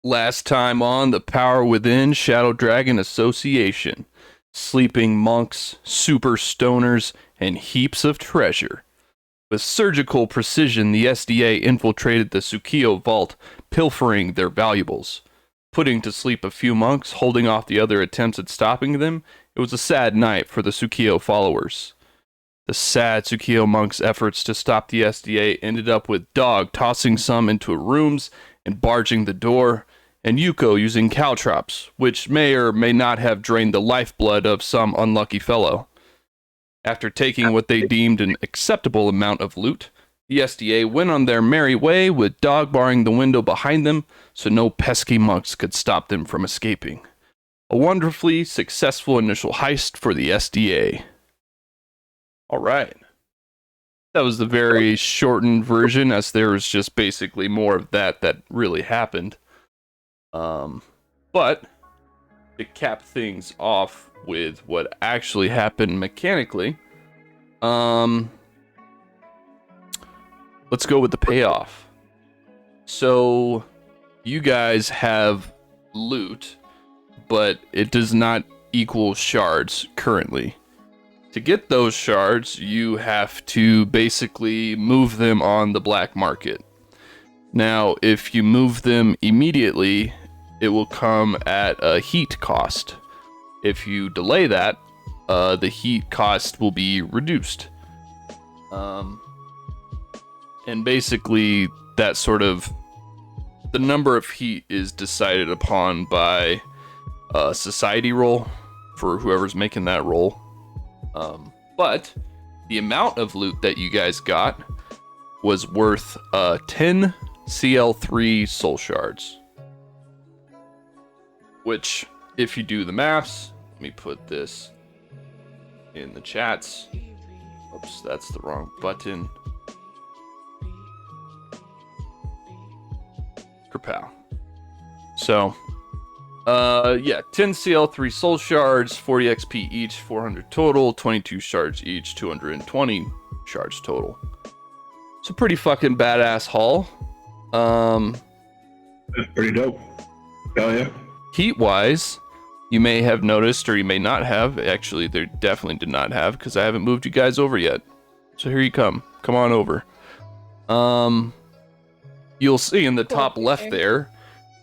Last time on The Power Within Shadow Dragon Association. Sleeping monks, super stoners, and heaps of treasure. With surgical precision, the SDA infiltrated the Tsukio vault, pilfering their valuables. Putting to sleep a few monks, holding off the other attempts at stopping them, it was a sad night for the Tsukio followers. The sad Tsukio monks' efforts to stop the SDA ended up with Dog tossing some into rooms and barging the door, and Yuko using caltrops, which may or may not have drained the lifeblood of some unlucky fellow. After taking what they deemed an acceptable amount of loot, the SDA went on their merry way with Dog barring the window behind them so no pesky monks could stop them from escaping. A wonderfully successful initial heist for the SDA. Alright. That was the very shortened version, as there was just basically more of that really happened. But to cap things off with what actually happened mechanically, let's go with the payoff. So you guys have loot, but it does not equal shards currently. To get those shards, you have to basically move them on the black market. Now, if you move them immediately, it will come at a heat cost. If you delay that, the heat cost will be reduced. And basically, that sort of... the number of heat is decided upon by a society roll for whoever's making that roll. But the amount of loot that you guys got was worth 10 CL3 soul shards. Which, if you do the maths, let me put this in the chats. Oops, that's the wrong button. Kerpow. So, 10 CL3 soul shards, 40 XP each, 400 total, 22 shards each, 220 shards total. It's a pretty fucking badass haul. Pretty dope. Hell yeah. Heat-wise, you may have noticed, or you may not have. Actually, they definitely did not have, because I haven't moved you guys over yet. So here you come. Come on over. You'll see in the top left there,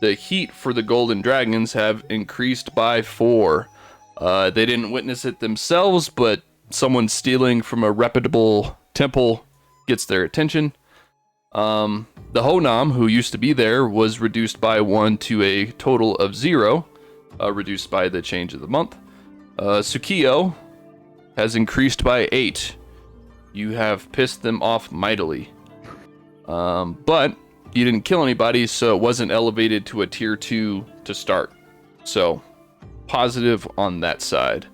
the heat for the golden dragons have increased by 4. They didn't witness it themselves, but someone stealing from a reputable temple gets their attention. The Honam, who used to be there, was reduced by 1 to a total of 0, reduced by the change of the month. Tsukio has increased by 8. You have pissed them off mightily. But you didn't kill anybody, so it wasn't elevated to a tier 2 to start. So, positive on that side.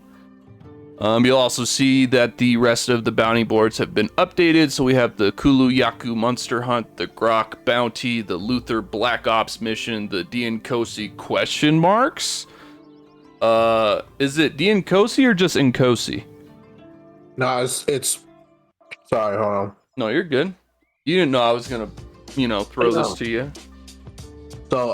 You'll also see that the rest of the bounty boards have been updated. So we have the Kulu Yaku Monster Hunt, the Grok Bounty, the Luther Black Ops mission, the Diankosi question marks. Is it Diankosi or just Nkosi? No, it's. Sorry, hold on. No, you're good. You didn't know I was gonna, throw this to you. So,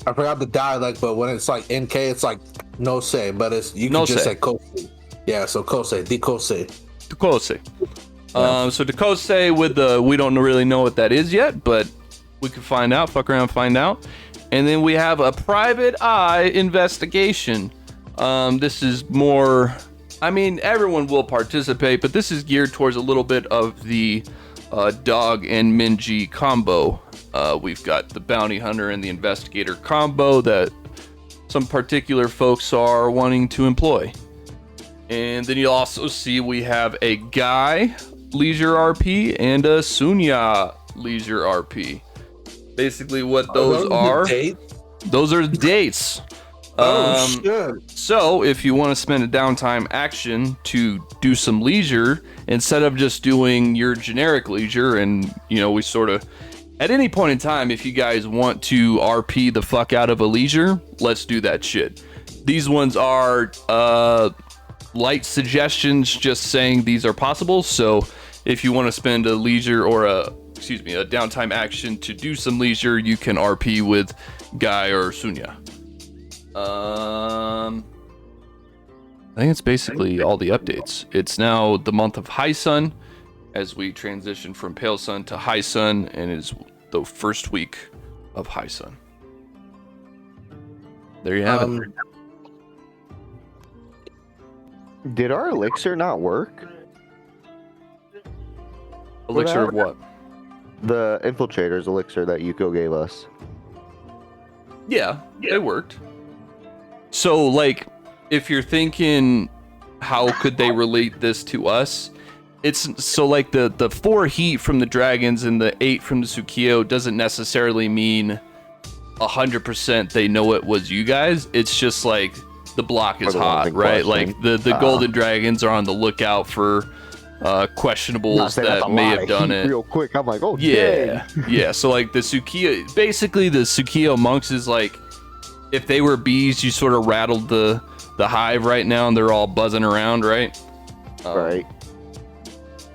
I forgot the dialect, but when it's like NK, it's like no say, but it's you can No just say. say Kosei. Yeah, so Kosei, Dikosei. Dekose. So Dekose with the, we don't really know what that is yet, but we can find out, fuck around, find out. And then we have a private eye investigation. This is more, everyone will participate, but this is geared towards a little bit of the Dog and Minji combo. We've got the bounty hunter and the investigator combo that some particular folks are wanting to employ. And then you'll also see we have a Guy Leisure RP and a Sunya Leisure RP. Basically what those are. Those are the dates. Shit. So if you want to spend a downtime action to do some leisure, instead of just doing your generic leisure, and we sort of, at any point in time, if you guys want to RP the fuck out of a leisure, let's do that shit. These ones are light suggestions, just saying these are possible. So if you want to spend a leisure or a downtime action to do some leisure, you can RP with Guy or Sunya. I think it's basically all the updates. It's now the month of High Sun as we transition from Pale Sun to High Sun, and it is the first week of High Sun. There you have it. Did our elixir not work? Elixir of what? The infiltrator's elixir that Yuko gave us. Yeah, it worked. So, like, if you're thinking, how could they relate this to us? It's so like the 4 heat from the dragons and the 8 from the Tsukio doesn't necessarily mean 100% they know it was you guys. It's just like the block is hot, right? Like the golden dragons are on the lookout for questionables that may have done it real quick. I'm like, oh yeah, dang. yeah. So like the Tsukio, basically the Tsukio monks is like, if they were bees, you sort of rattled the hive right now, and they're all buzzing around, right? Right.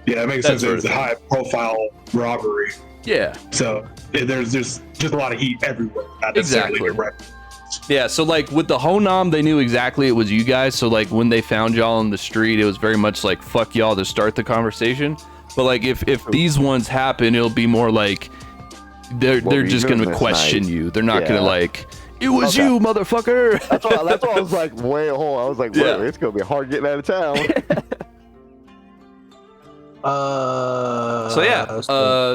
Yeah, it makes sense. It's a high profile robbery. Yeah. So there's just a lot of heat everywhere. Not necessarily Exactly. direct. Yeah, so like with the Honam, they knew exactly it was you guys. So like when they found y'all in the street, it was very much like fuck y'all to start the conversation. But like if these ones happen, it'll be more like they're just gonna question you. They're not gonna like, it was you, motherfucker. That's why I was like, wait, hold on. I was like, wait, it's gonna be hard getting out of town. So yeah,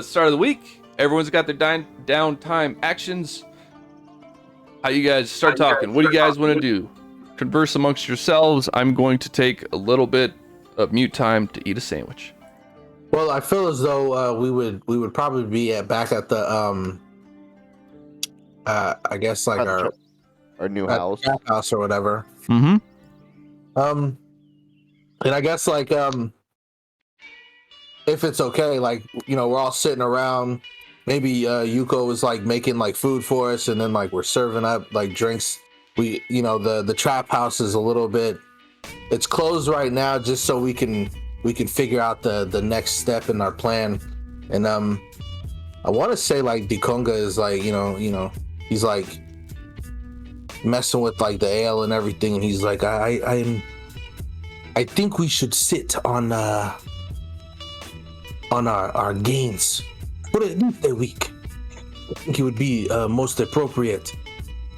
start of the week. Everyone's got their downtime actions. How you guys start talking? What do you guys want to do? Converse amongst yourselves. I'm going to take a little bit of mute time to eat a sandwich. Well, I feel as though we would probably be back at the I guess like our new house, house or whatever. Mm-hmm. And I guess like if it's okay, like, you know, we're all sitting around. Maybe Yuko is like making like food for us, and then like we're serving up like drinks. We, you know, the trap house is a little bit, it's closed right now, just so we can figure out the next step in our plan. And I want to say like Dikonga is like, you know, he's like messing with like the ale and everything, and he's like, I think we should sit on our gains for at least a week. I think it would be most appropriate,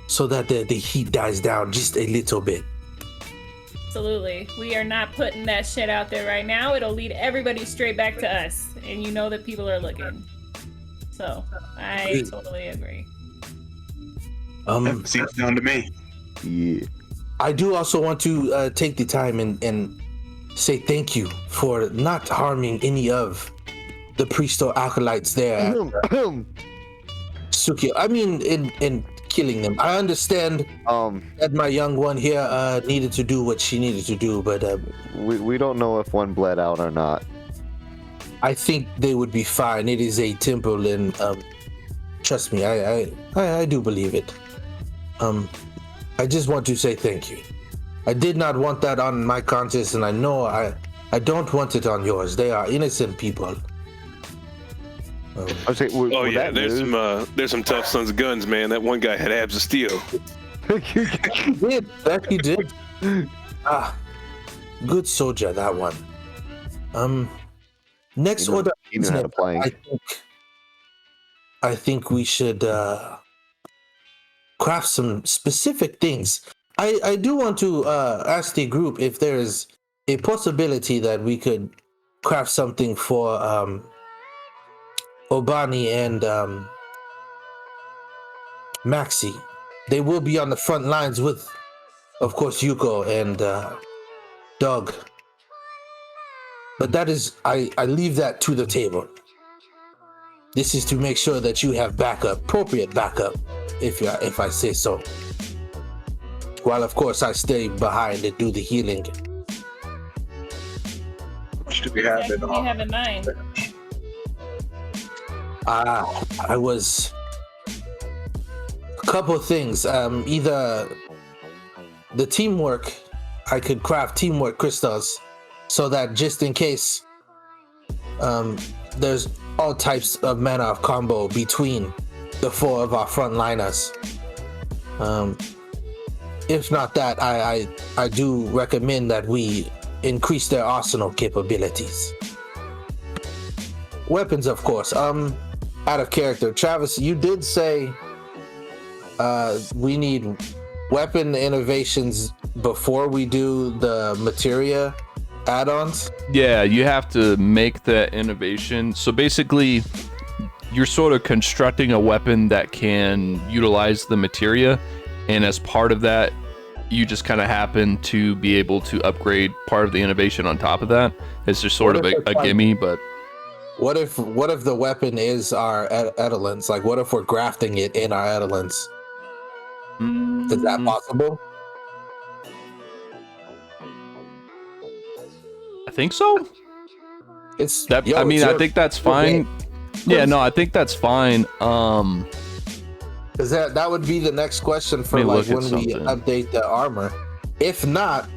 so that the heat dies down just a little bit. Absolutely. We are not putting that shit out there right now. It'll lead everybody straight back to us, and you know that people are looking. So I totally agree. Seems down to me. Yeah. I do also want to take the time and say thank you for not harming any of the priest or acolytes there. Tsukio. I mean, in killing them. I understand that my young one here needed to do what she needed to do, but we don't know if one bled out or not. I think they would be fine. It is a temple, and trust me, I do believe it. I just want to say thank you. I did not want that on my conscience, and I know I don't want it on yours. They are innocent people. I was saying, there's some tough sons of guns, man. That one guy had abs of steel. He did. That he did. Good soldier, that one. Next order. He knew how to play. I think we should craft some specific things. I do want to ask the group if there is a possibility that we could craft something for Obani and Maxi. They will be on the front lines with, of course, Yuko and Doug. But that is, I leave that to the table. This is to make sure that you have backup, appropriate backup, if I say so. While of course I stay behind and do the healing. What should we have What do you have in mind? I was a couple of things. Either the teamwork, I could craft teamwork crystals, so that just in case there's all types of mana of combo between the 4 of our frontliners. If not that, I do recommend that we increase their arsenal capabilities. Weapons, of course. Out of character, Travis, you did say we need weapon innovations before we do the materia add-ons. Yeah, you have to make that innovation. So basically, you're sort of constructing a weapon that can utilize the materia, and as part of that, you just kind of happen to be able to upgrade part of the innovation on top of that. It's just sort of a gimme, but what if the weapon is our Edelins? Like, what if we're grafting it in our Edelins? Is that possible? I think so. It's That. I mean, I think that's fine. Yeah, no, I think that's fine. Because that would be the next question for like when we update the armor. If not,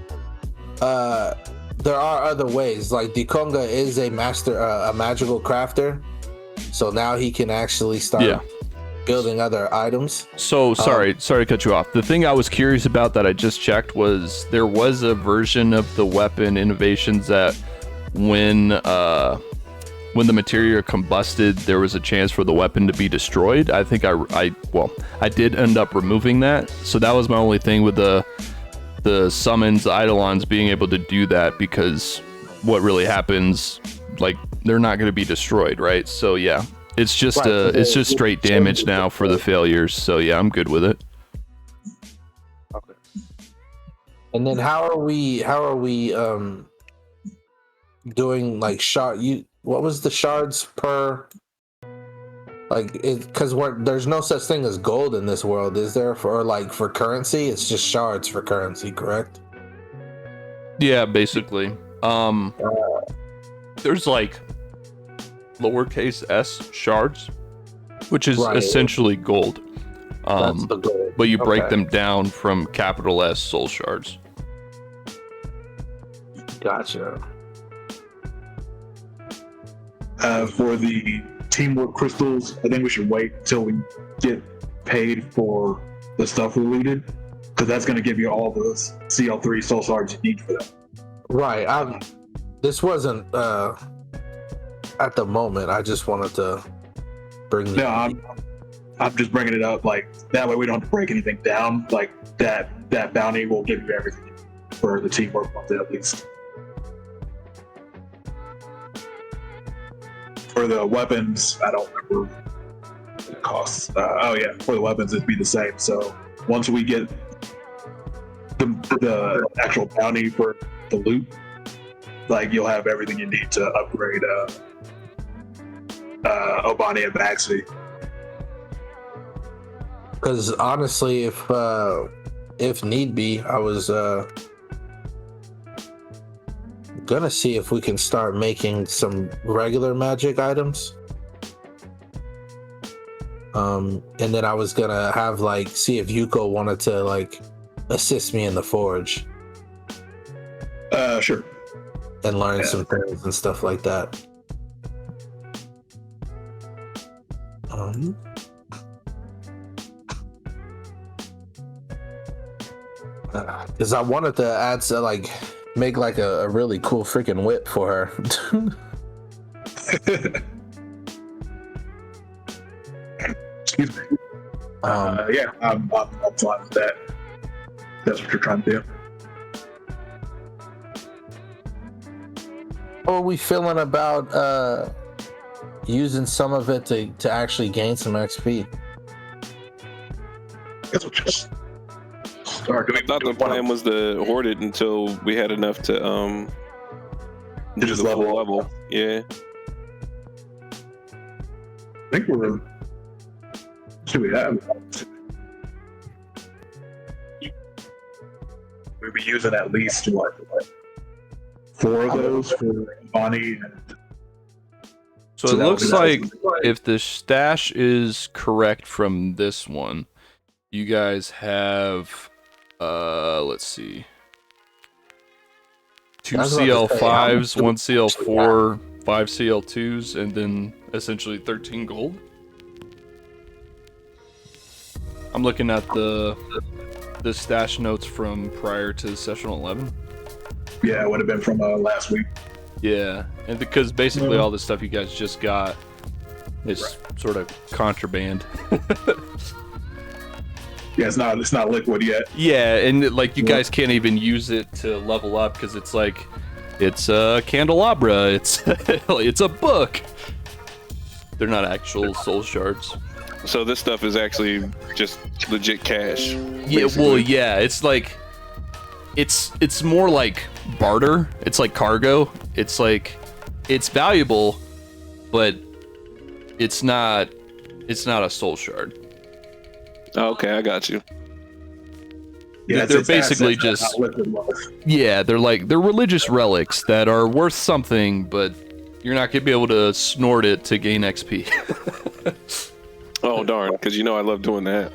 there are other ways. Like Dikonga is a master, a magical crafter, so now he can actually start building other items. So sorry to cut you off. The thing I was curious about that I just checked was there was a version of the weapon innovations that when the materia combusted, there was a chance for the weapon to be destroyed. I think I did end up removing that. So that was my only thing with the summons, the Eidolons being able to do that, because what really happens, like, they're not going to be destroyed, right? So yeah, it's just it's just straight damage now for the failures. So yeah, I'm good with it. Okay. And then how are we doing like what was the shards per, like, because there's no such thing as gold in this world, is there? For currency, it's just shards for currency, correct? Yeah, basically. There's like lowercase s shards, which is essentially gold. That's the gold. But you break them down from capital S soul shards. Gotcha. For the teamwork crystals, I think we should wait till we get paid for the stuff we looted, because that's going to give you all the CL3 soul shards you need for that. Right. This wasn't at the moment. I just wanted to bring. No, I'm just bringing it up. Like, that way we don't have to break anything down. Like, that bounty will give you everything for the teamwork month at least. For the weapons, I don't remember the costs. For the weapons, it'd be the same. So once we get the actual bounty for the loot, like, you'll have everything you need to upgrade Obani and Baxi. Because honestly, if need be, I was gonna see if we can start making some regular magic items. And then I was gonna have see if Yuko wanted to assist me in the forge. Sure. And learn some things and stuff like that. Because I wanted to add make a really cool freaking whip for her. Excuse me. I'm fine with that. That's what you're trying to do. How are we feeling about using some of it to actually gain some XP? I guess we'll just start. I thought the plan was to hoard it until we had enough to just level. Yeah. I think we're. What do we have? We'd be using at least 4 of those for Bonnie. So it looks like if the stash is correct from this one, you guys have, let's see, 2 CL5s, 1 CL4, 5 CL2s and then essentially 13 gold. I'm looking at the stash notes from prior to session 11. Yeah, it would have been from last week. Yeah, and because basically all the stuff you guys just got is sort of contraband. Yeah, it's not liquid yet. Yeah, and like you guys can't even use it to level up because it's like it's a candelabra, it's it's a book. They're not actual soul shards. So this stuff is actually just legit cash. Yeah, well, yeah, it's like it's more like barter. It's like cargo. It's like it's valuable, but it's not a soul shard. Oh, okay, I got you. Yeah, They're it's basically assets, just not liquid wealth. yeah, they're religious relics that are worth something, but you're not gonna be able to snort it to gain XP. Oh darn, because you know I love doing that.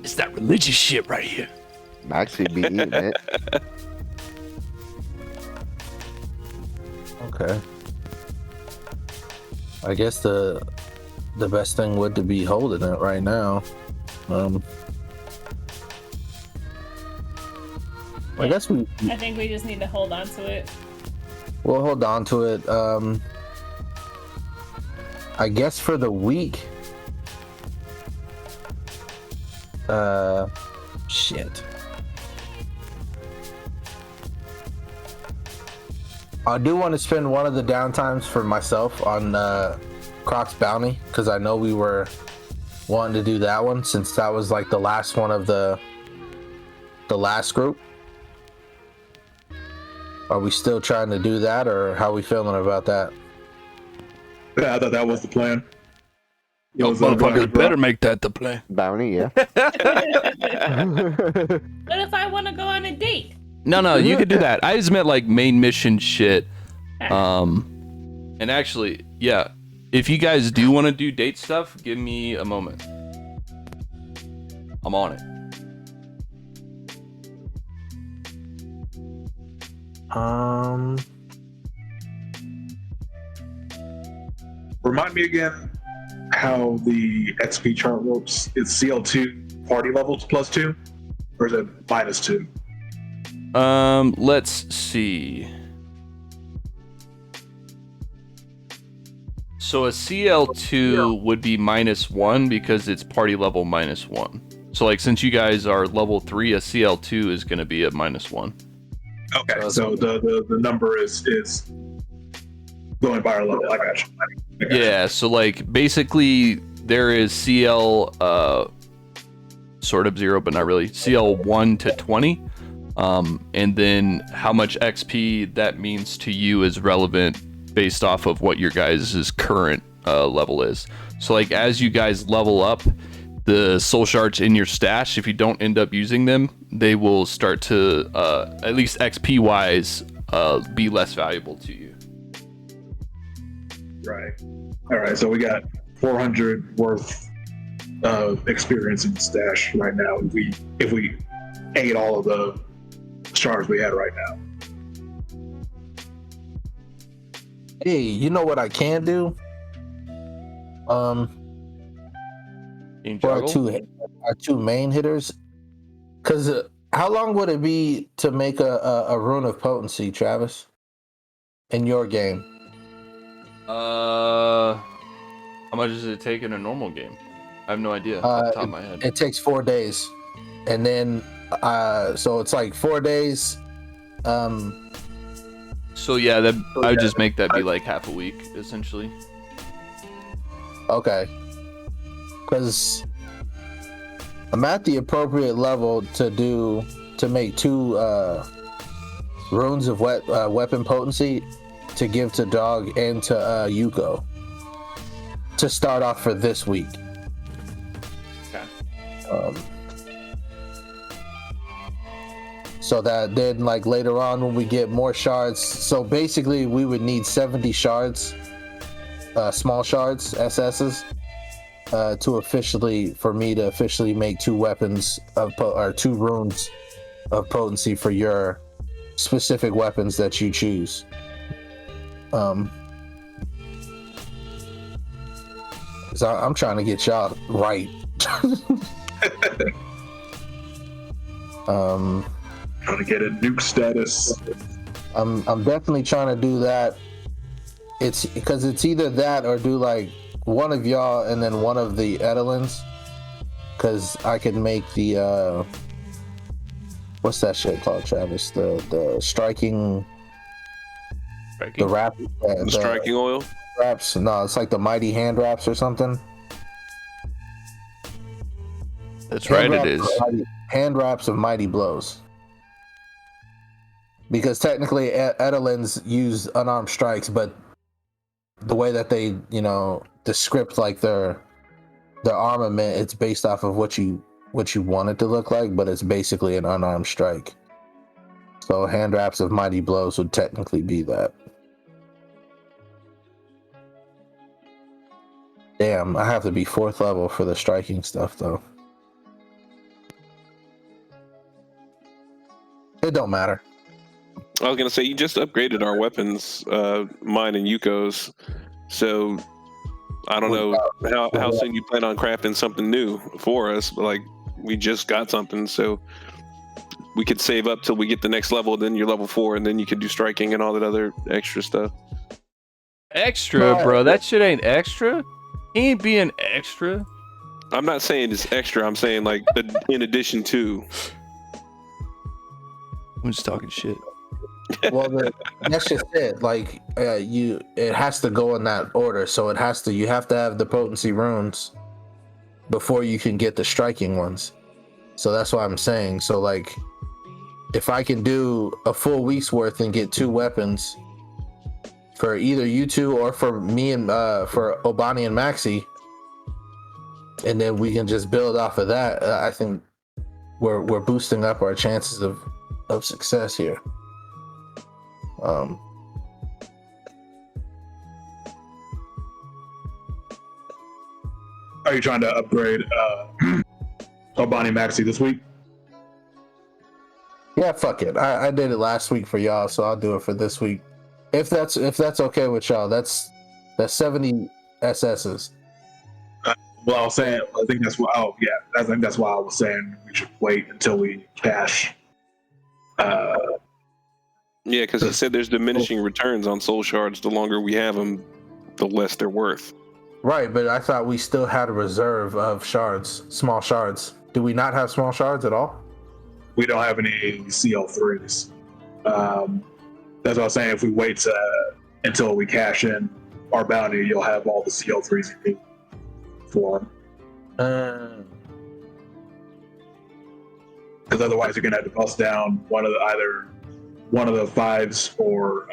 It's that religious shit right here. Maxie be eating it. Okay. I guess the best thing would to be holding it right now. I guess I think we just need to hold on to it. we'll hold on to it. I guess for the week. Shit. I do want to spend one of the downtimes for myself on Croc's Bounty because I know we were wanting to do that one since that was like the last one of the last group. Are we still trying to do that, or how are we feeling about that? Yeah, I thought that was the plan. It Oh, was, motherfuckers better make that the play. Bounty, yeah. What if I want to go on a date? No, you could do that. I just meant like main mission shit. And actually, yeah, if you guys do want to do date stuff, give me a moment. I'm on it. Remind me again how the XP chart works. Is CL2 party levels +2, or is it -2? Let's see. So a CL2 would be -1 because it's party level -1. So like since you guys are level 3, a CL2 is going to be a -1. Okay, so the number is going by our level. I got you. Yeah, so like basically there is CL sort of 0 but not really. CL 1 to 20. And then how much XP that means to you is relevant based off of what your guys' current level is. So like as you guys level up, the soul shards in your stash, if you don't end up using them, they will start to at least XP wise be less valuable to you. Right. All right. So we got 400 worth of experience in the stash right now. If we ate all of the shards we had right now. Hey, you know what I can do? For our two main hitters, because how long would it be to make a rune of potency, Travis, in your game? How much does it take in a normal game? I have no idea off the top of my head. It takes 4 days, and then so it's like 4 days. So yeah, that I would just make that be like half a week, essentially. Okay, because I'm at the appropriate level to make 2 runes of weapon potency to give to Dog and to Yuko to start off for this week. Okay. So that then like later on when we get more shards, so basically we would need 70 shards, small shards, SS's, for me to officially make 2 weapons or 2 runes of potency for your specific weapons that you choose. 'Cause I'm trying to get y'all right. Trying to get a nuke status. I'm definitely trying to do that. It's because it's either that or do like one of y'all and then one of the Edelins. Because I can make the what's that shit called, Travis? The striking, the wrap, The striking oil. wraps. No, it's like the mighty hand wraps or something. That's Hand right, it wraps is. of hand wraps of mighty blows. Because technically, Edelins use unarmed strikes, but the way that they, the script, like their armament, it's based off of what you want it to look like, but it's basically an unarmed strike. So hand wraps of mighty blows would technically be that. Damn, I have to be 4th level for the striking stuff though. It don't matter. I was gonna say you just upgraded our weapons, mine and Yuko's. So I don't know how soon you plan on crafting something new for us. But like we just got something, so we could save up till we get the next level. Then you're level 4, and then you could do striking and all that other extra stuff. Extra, bro. That shit ain't extra. He ain't being extra. I'm not saying it's extra. I'm saying like in addition to. I'm just talking shit. Well, that's just it. Like it has to go in that order. So you have to have the potency runes before you can get the striking ones. So that's what I'm saying. So like, if I can do a full week's worth and get 2 weapons for either you two or for me and for Obani and Maxi, and then we can just build off of that, I think we're boosting up our chances of success here. Are you trying to upgrade Obani Maxi this week? Yeah, fuck it. I did it last week for y'all, so I'll do it for this week. If that's okay with y'all, that's 70 SSs. Well, I was saying, I think that's why. Oh, yeah, I think that's why I was saying we should wait until we cash. Yeah, because he said there's diminishing returns on soul shards. The longer we have them, the less they're worth. Right, but I thought we still had a reserve of shards, small shards. Do we not have small shards at all? We don't have any CL3s. That's what I was saying. If we wait until we cash in our bounty, you'll have all the CL3s you need for them. Because otherwise, you're gonna have to bust down either one of the 5s or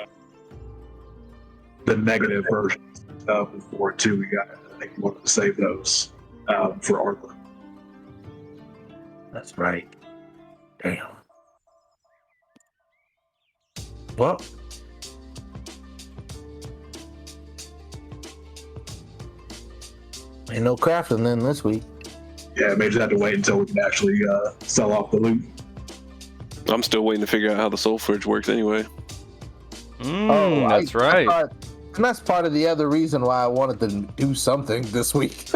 the negative versions of the 4-2 we got. I think we wanted to save those for Arthur. That's right. Damn. Well, ain't no crafting then this week. Yeah, maybe just have to wait until we can actually sell off the loot. I'm still waiting to figure out how the soul fridge works anyway. That's right. And that's part of the other reason why I wanted to do something this week.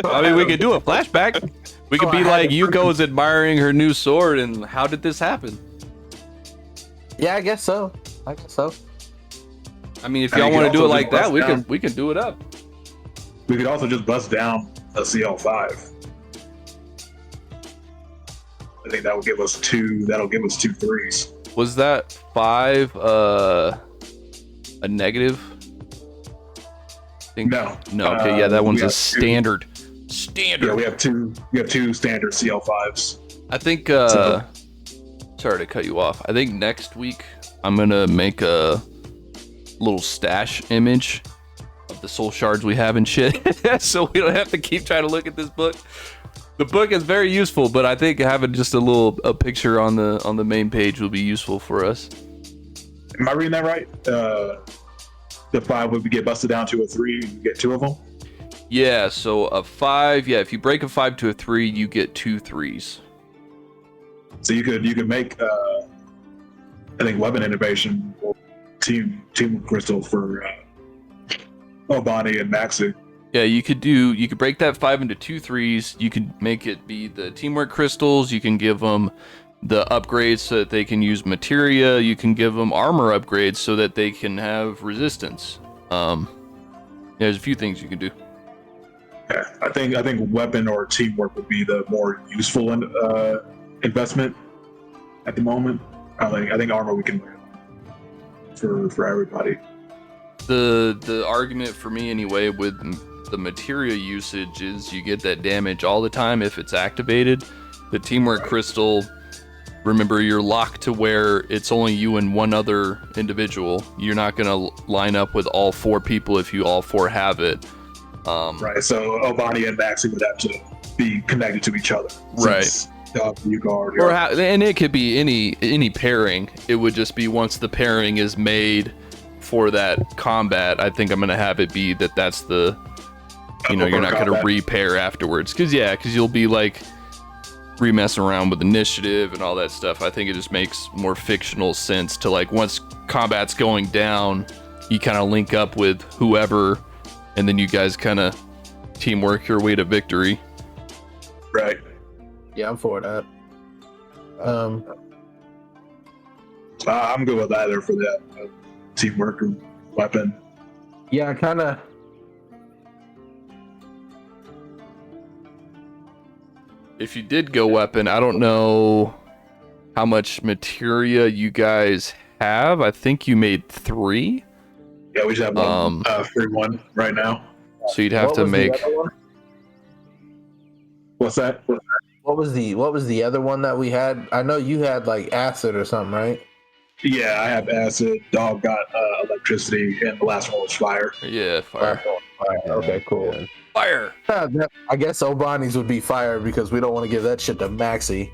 I mean, we could do a flashback. We could be like Yuko's admiring her new sword, and how did this happen? Yeah, I guess so. I mean, if y'all want to do it like that, we can do it up. We could also just bust down a CL5. I think that will give us 2. That'll give us 2 3s. Was that 5 a negative? No. Okay, yeah, that one's we a have standard. Yeah, we have two standard CL5s. I think. Sorry to cut you off. I think next week I'm gonna make a little stash image of the soul shards we have and shit, so we don't have to keep trying to look at this book. The book is very useful, but I think having just a picture on the main page will be useful for us. Am I reading that right? The 5 would get busted down to a 3, you get 2 of them. Yeah, so a 5. Yeah, if you break a 5 to a 3, you get 2 3s. So you could make I think weapon innovation team crystal for Obani and Maxi. Yeah, you could break that 5 into 2 3s. You could make it be the teamwork crystals. You can give them the upgrades so that they can use materia. You can give them armor upgrades so that they can have resistance. There's a few things you can do. Yeah, I think weapon or teamwork would be the more useful investment at the moment. I think armor we can for everybody. The argument for me anyway with the materia usage is you get that damage all the time if it's activated. The teamwork crystal, remember, you're locked to where it's only you and one other individual. You're not gonna line up with all 4 people if you all 4 have it. Right, so Obani and Maxi would have to be connected to each other. Right. And it could be any pairing. It would just be once the pairing is made for that combat, I think I'm gonna have it be that's the, you're not gonna repair afterwards, because you'll be like messing around with initiative and all that stuff. I think it just makes more fictional sense to, like, once combat's going down, you kind of link up with whoever, and then you guys kind of teamwork your way to victory. Right. Yeah, I'm for that. I'm good with either for that teamwork or weapon. Yeah, kind of. If you did go weapon, I don't know how much materia you guys have. I think you made 3. Yeah, we just have free one right now. So you'd have to make. What's that? What was the other one that we had? I know you had like acid or something, right? Yeah, I have acid. Dog got electricity, and the last one was fire. Yeah, fire. Okay, cool. Yeah. Fire. I guess Obani's would be fire because we don't want to give that shit to Maxi.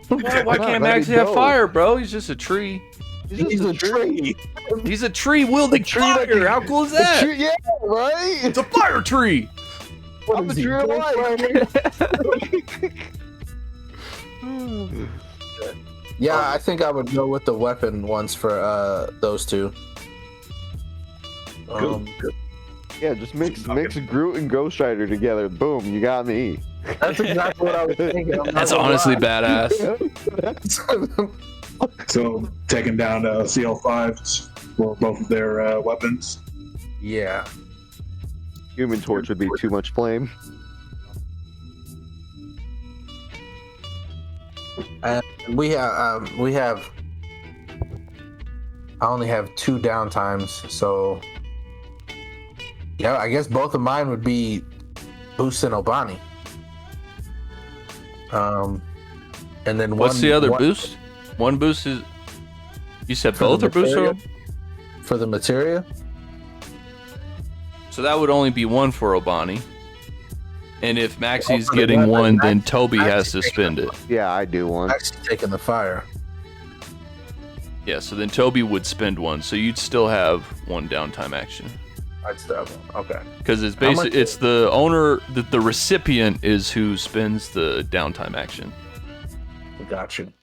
Why can't Maxi have fire, bro? He's just a tree. He's a tree. He's a tree wielding fire. How cool is that? Tree, yeah, right? It's a fire tree. I'm the tree of life. Yeah, I think I would go with the weapon ones for those two. Yeah, just mix Groot and Ghost Rider together. Boom, you got me. That's exactly what I was thinking. That's honestly badass. So taking down CL5s for both of their weapons. Yeah. Human Torch would be too much flame. And we have. I only have 2 downtimes, so yeah, I guess both of mine would be Boost and Obani. And then what's the other boost? One boost is. You said both are boosted for the materia. So that would only be 1 for Obani. And if Maxi's getting 1, then Toby has to spend it. Yeah, I do one. Maxi's taking the fire. Yeah, so then Toby would spend 1, so you'd still have 1 downtime action. I'd still have 1. Okay. Because it's basically it's the owner, the recipient is who spends the downtime action. Got you.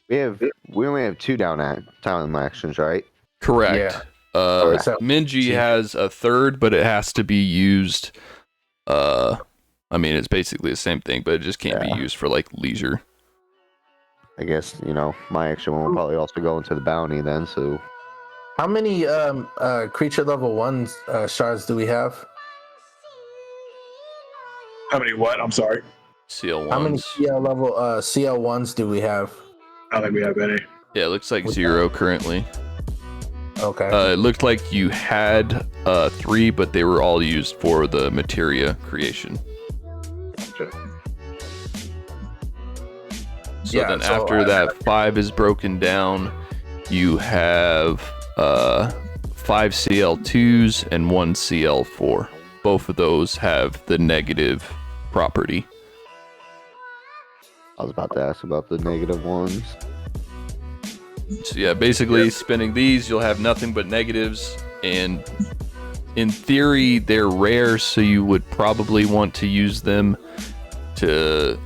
We only have 2 downtime actions, right? Correct. Yeah. Minji has a 3rd, but it has to be used. I mean, it's basically the same thing, but it just can't be used for like leisure. I guess, my action one will probably also go into the bounty then, so. How many creature level 1 shards do we have? How many what? I'm sorry. CL1s. How many CL1s do we have? I don't think we have any. Yeah, it looks like 0 currently. Okay. It looked like you had 3, but they were all used for the materia creation. So then after that 5 is broken down, you have 5 CL2s and 1 CL4. Both of those have the negative property. I was about to ask about the negative ones. So yeah, basically spending these, you'll have nothing but negatives, and in theory, they're rare, so you would probably want to use them to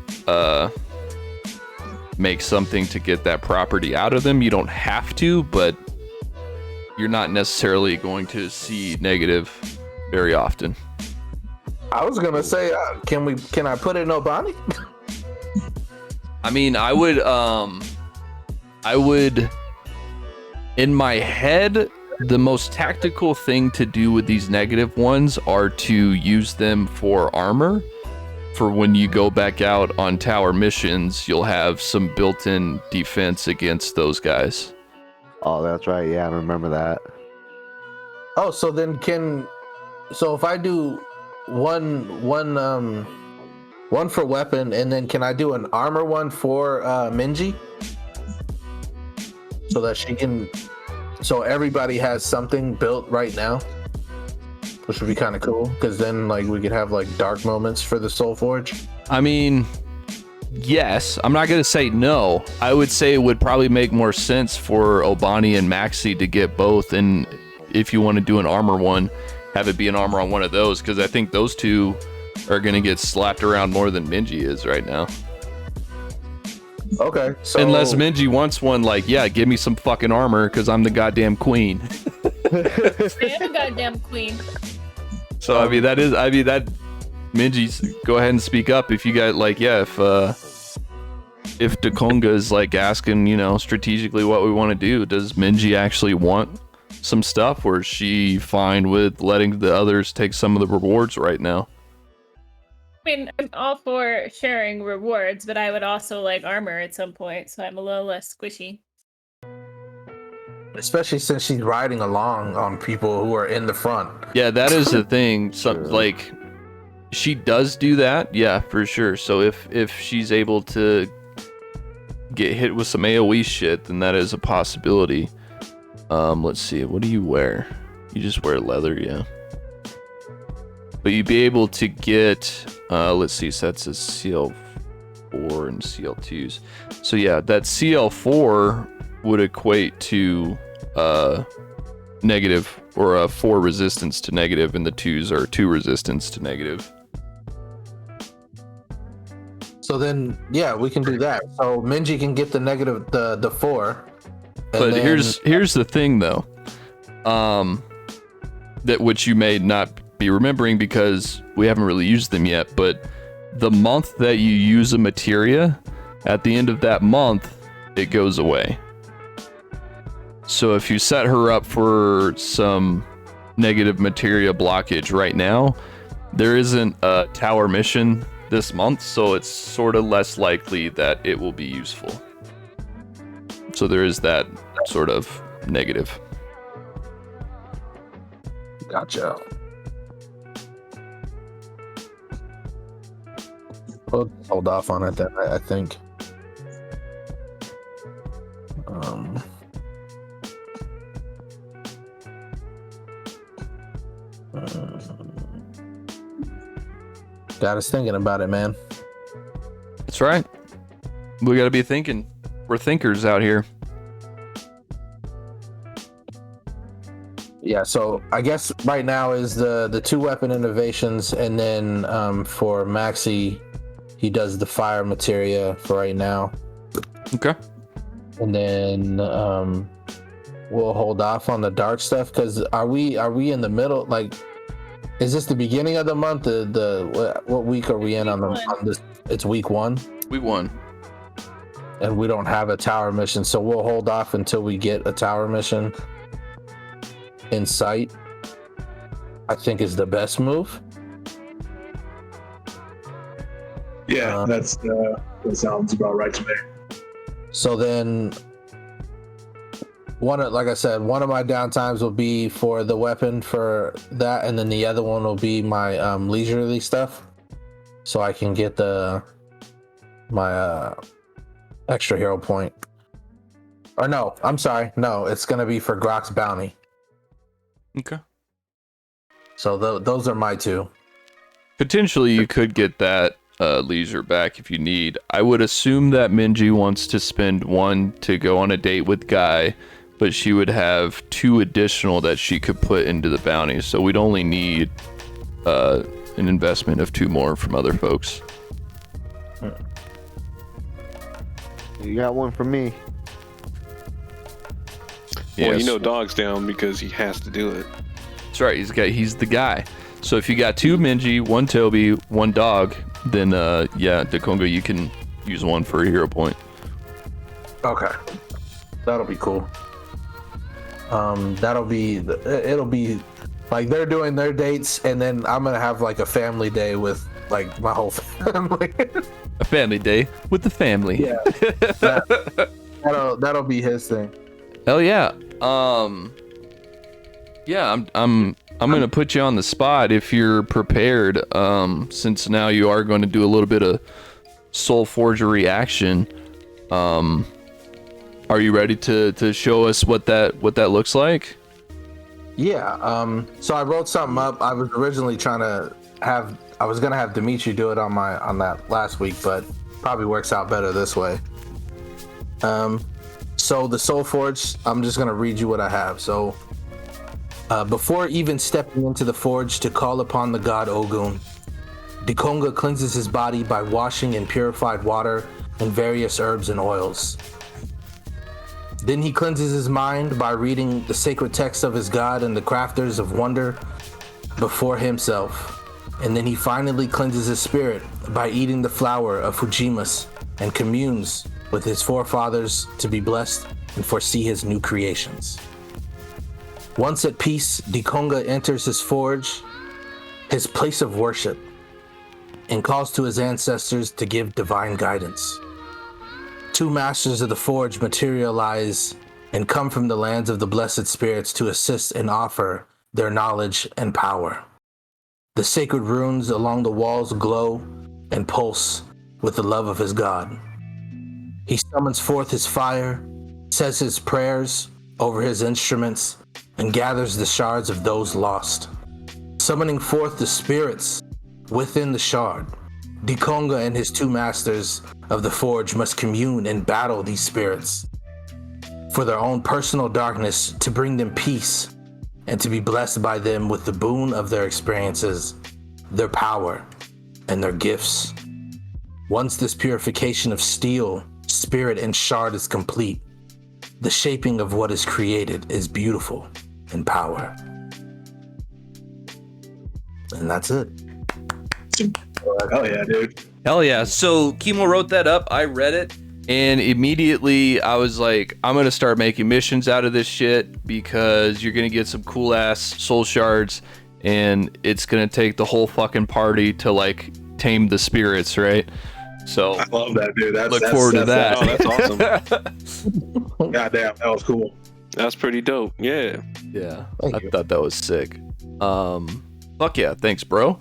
make something to get that property out of them. You don't have to, but you're not necessarily going to see negative very often. I was gonna say, can I put in Obani? I mean, I would, in my head, the most tactical thing to do with these negative ones are to use them for armor. For when you go back out on tower missions, you'll have some built-in defense against those guys. Oh, that's right. Yeah, I remember that. Oh, so then so if I do one for weapon, and then can I do an armor one for Minji? So that she can, so everybody has something built right now, which would be kind of cool, because then like we could have like dark moments for the Soul Forge. I mean, yes, I'm not going to say no. I would say it would probably make more sense for Obani and Maxi to get both, and if you want to do an armor one, have it be an armor on one of those, because I think those two are going to get slapped around more than Minji is right now. Okay, so Unless Minji wants one, like, yeah, give me some fucking armor, because I'm the goddamn queen. I am a goddamn queen. So, that Minji's, go ahead and speak up if you got, like, yeah, if Dakonga is, like, asking, you know, strategically what we want to do, does Minji actually want some stuff, or is she fine with letting the others take some of the rewards right now? I mean, I'm all for sharing rewards, but I would also like armor at some point, so I'm a little less squishy. especially since she's riding along on people who are in the front. Yeah, that is the thing. Like, she does do that, yeah, for sure. So if she's able to get hit with some AoE shit, then that is a possibility. Let's see, what do you wear? You just wear leather, yeah. But you'd be able to get, let's see, so that's a CL4 and CL2s. So yeah, that CL4 would equate to negative, or a 4 resistance to negative, and the 2s are 2 resistance to negative. So then, yeah, we can do that. So Minji can get the negative, the 4. But then, here's the thing though, that which you may not be remembering because we haven't really used them yet, but the month that you use a materia, at the end of that month, it goes away. So if you set her up for some negative materia blockage right now, there isn't a tower mission this month, so it's sort of less likely that it will be useful. So there is that sort of negative. Gotcha. We'll hold off on it then, I think. Got us thinking about it, man. That's right. We gotta be thinking. We're thinkers out here. Yeah, so I guess right now is the 2 weapon innovations, and then for Maxi, he does the fire materia for right now. Okay. And then we'll hold off on the dark stuff, because are we in the middle? Like, is this the beginning of the month? What week are we in on this? It's week 1. Week 1. And we don't have a tower mission, so we'll hold off until we get a tower mission in sight. I think is the best move. Yeah, that sounds about right to me. So then, like I said, one of my downtimes will be for the weapon for that, and then the other one will be my leisurely stuff, so I can get my extra hero point. Or no, I'm sorry, no, it's gonna be for Grok's bounty. Okay. So those are my 2. Potentially, you could get that leisure back if you need. I would assume that Minji wants to spend 1 to go on a date with Guy, but she would have 2 additional that she could put into the bounty. So we'd only need an investment of 2 more from other folks. You got one for me. Well, Yes. you know, Dog's down because he has to do it. That's right. He's the guy. So if you got 2 Minji, 1 Toby, 1 Dog, then yeah, Dakonga, you can use 1 for a hero point. Okay, that'll be cool. It'll be like they're doing their dates, and then I'm gonna have like a family day with like my whole family. A family day with the family. Yeah, that'll be his thing. Hell yeah. Yeah, I'm gonna put you on the spot if you're prepared. Since now you are going to do a little bit of Soul Forgery action. Are you ready to show us what that looks like? Yeah. So I wrote something up. I was originally gonna have Dimitri do it on that last week, but probably works out better this way. So the Soul Forge, I'm just gonna read you what I have. So before even stepping into the forge to call upon the god Ogun, Dakonga cleanses his body by washing in purified water and various herbs and oils. Then he cleanses his mind by reading the sacred texts of his god and the crafters of wonder before himself. And then he finally cleanses his spirit by eating the flower of Fujimas and communes with his forefathers to be blessed and foresee his new creations. Once at peace, Dakonga enters his forge, his place of worship, and calls to his ancestors to give divine guidance. 2 masters of the forge materialize and come from the lands of the blessed spirits to assist and offer their knowledge and power. The sacred runes along the walls glow and pulse with the love of his god. He summons forth his fire, says his prayers over his instruments, and gathers the shards of those lost. Summoning forth the spirits within the shard, Dakonga and his 2 masters of the forge must commune and battle these spirits for their own personal darkness, to bring them peace and to be blessed by them with the boon of their experiences, their power, and their gifts. Once this purification of steel, spirit, and shard is complete, the shaping of what is created is beautiful in power. And that's it. Oh yeah, dude. Hell yeah. So Kimo wrote that up. I read it. And immediately I was like, I'm going to start making missions out of this shit because you're going to get some cool ass soul shards and it's going to take the whole fucking party to like tame the spirits, right? So I love that, dude. look forward to that. Oh, that's awesome. Goddamn, that was cool. That's pretty dope. Yeah. Yeah, Thank I you. thought that was sick. Fuck yeah, thanks, bro.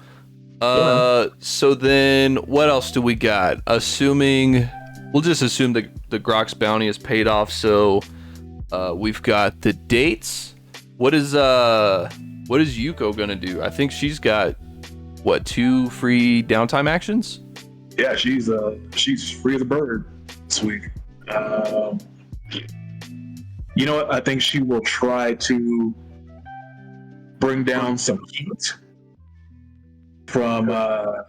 Yeah, So then what else do we got? We'll just assume the Grok's bounty is paid off. So we've got the dates. What is Yuko gonna do? I think she's got 2 free downtime actions. Yeah, she's free as a bird this week. You know what? I think she will try to bring down some heat from the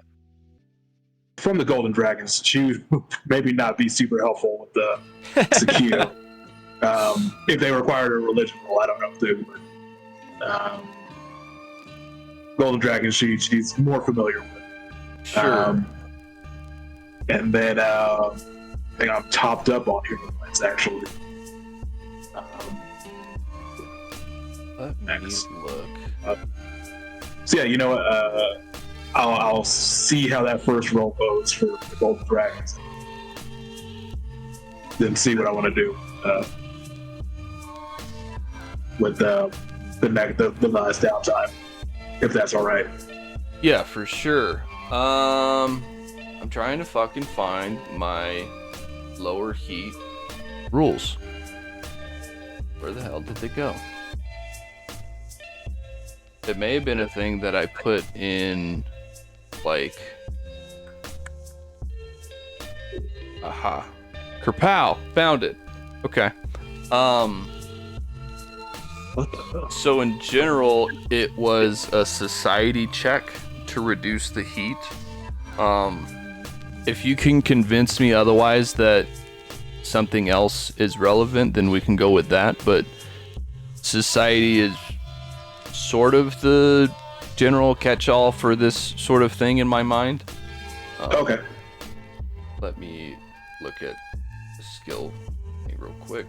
Golden Dragons. She would maybe not be super helpful with the Sakio. If they required a religion roll, I don't know if they would. Golden Dragons, she's more familiar with. Sure. And then I think I'm topped up on Human Lens, actually. Let me next. look. So yeah, you know what? I'll see how that first roll goes for the Golden Dragons. Then see what I want to do with the last downtime, if that's all right. Yeah, for sure. I'm trying to fucking find my lower heat rules. Where the hell did they go? It may have been a thing that I put in, like... Aha. Kerpow! Found it. Okay. What the hell? So in general, it was a society check to reduce the heat. If you can convince me otherwise that something else is relevant, then we can go with that. But society is sort of the general catch-all for this sort of thing in my mind. Okay. Let me look at the skill real quick.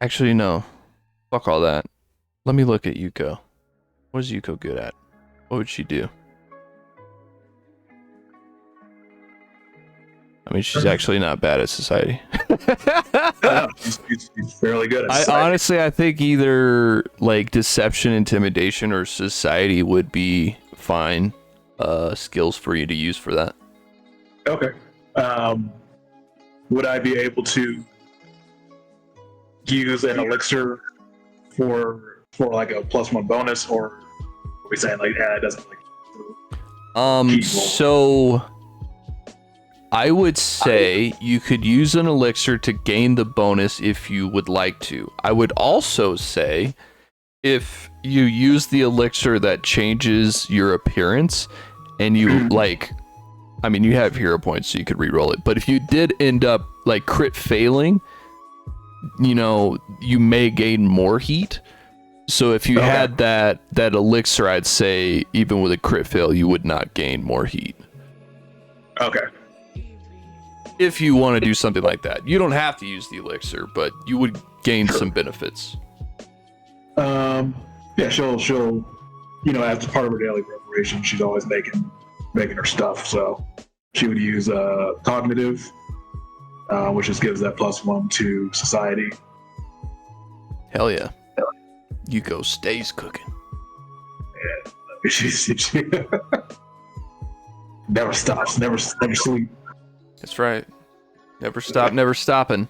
Actually, no. Fuck all that. Let me look at Yuko. What is Yuko good at? What would she do? I mean, she's actually not bad at society. He's fairly good at I society. honestly, I think either like deception, intimidation, or society would be fine skills for you to use for that. Okay. Would I be able to use an elixir for like a +1 bonus, or are we saying like it doesn't like Keep So I would say you could use an elixir to gain the bonus if you would like to. I would also say if you use the elixir that changes your appearance and you like, I mean, you have hero points so you could reroll it, but if you did end up like crit failing, you know, you may gain more heat. So if you had that elixir, I'd say even with a crit fail, you would not gain more heat. Okay. If you want to do something like that, you don't have to use the elixir, but you would gain some benefits. Yeah, she'll you know, as part of her daily preparation, she's always making her stuff. So she would use cognitive, which just gives that +1 to society. Hell yeah. Yuko stays cooking. She never stops, never sleep. That's right. Never stop, never stopping.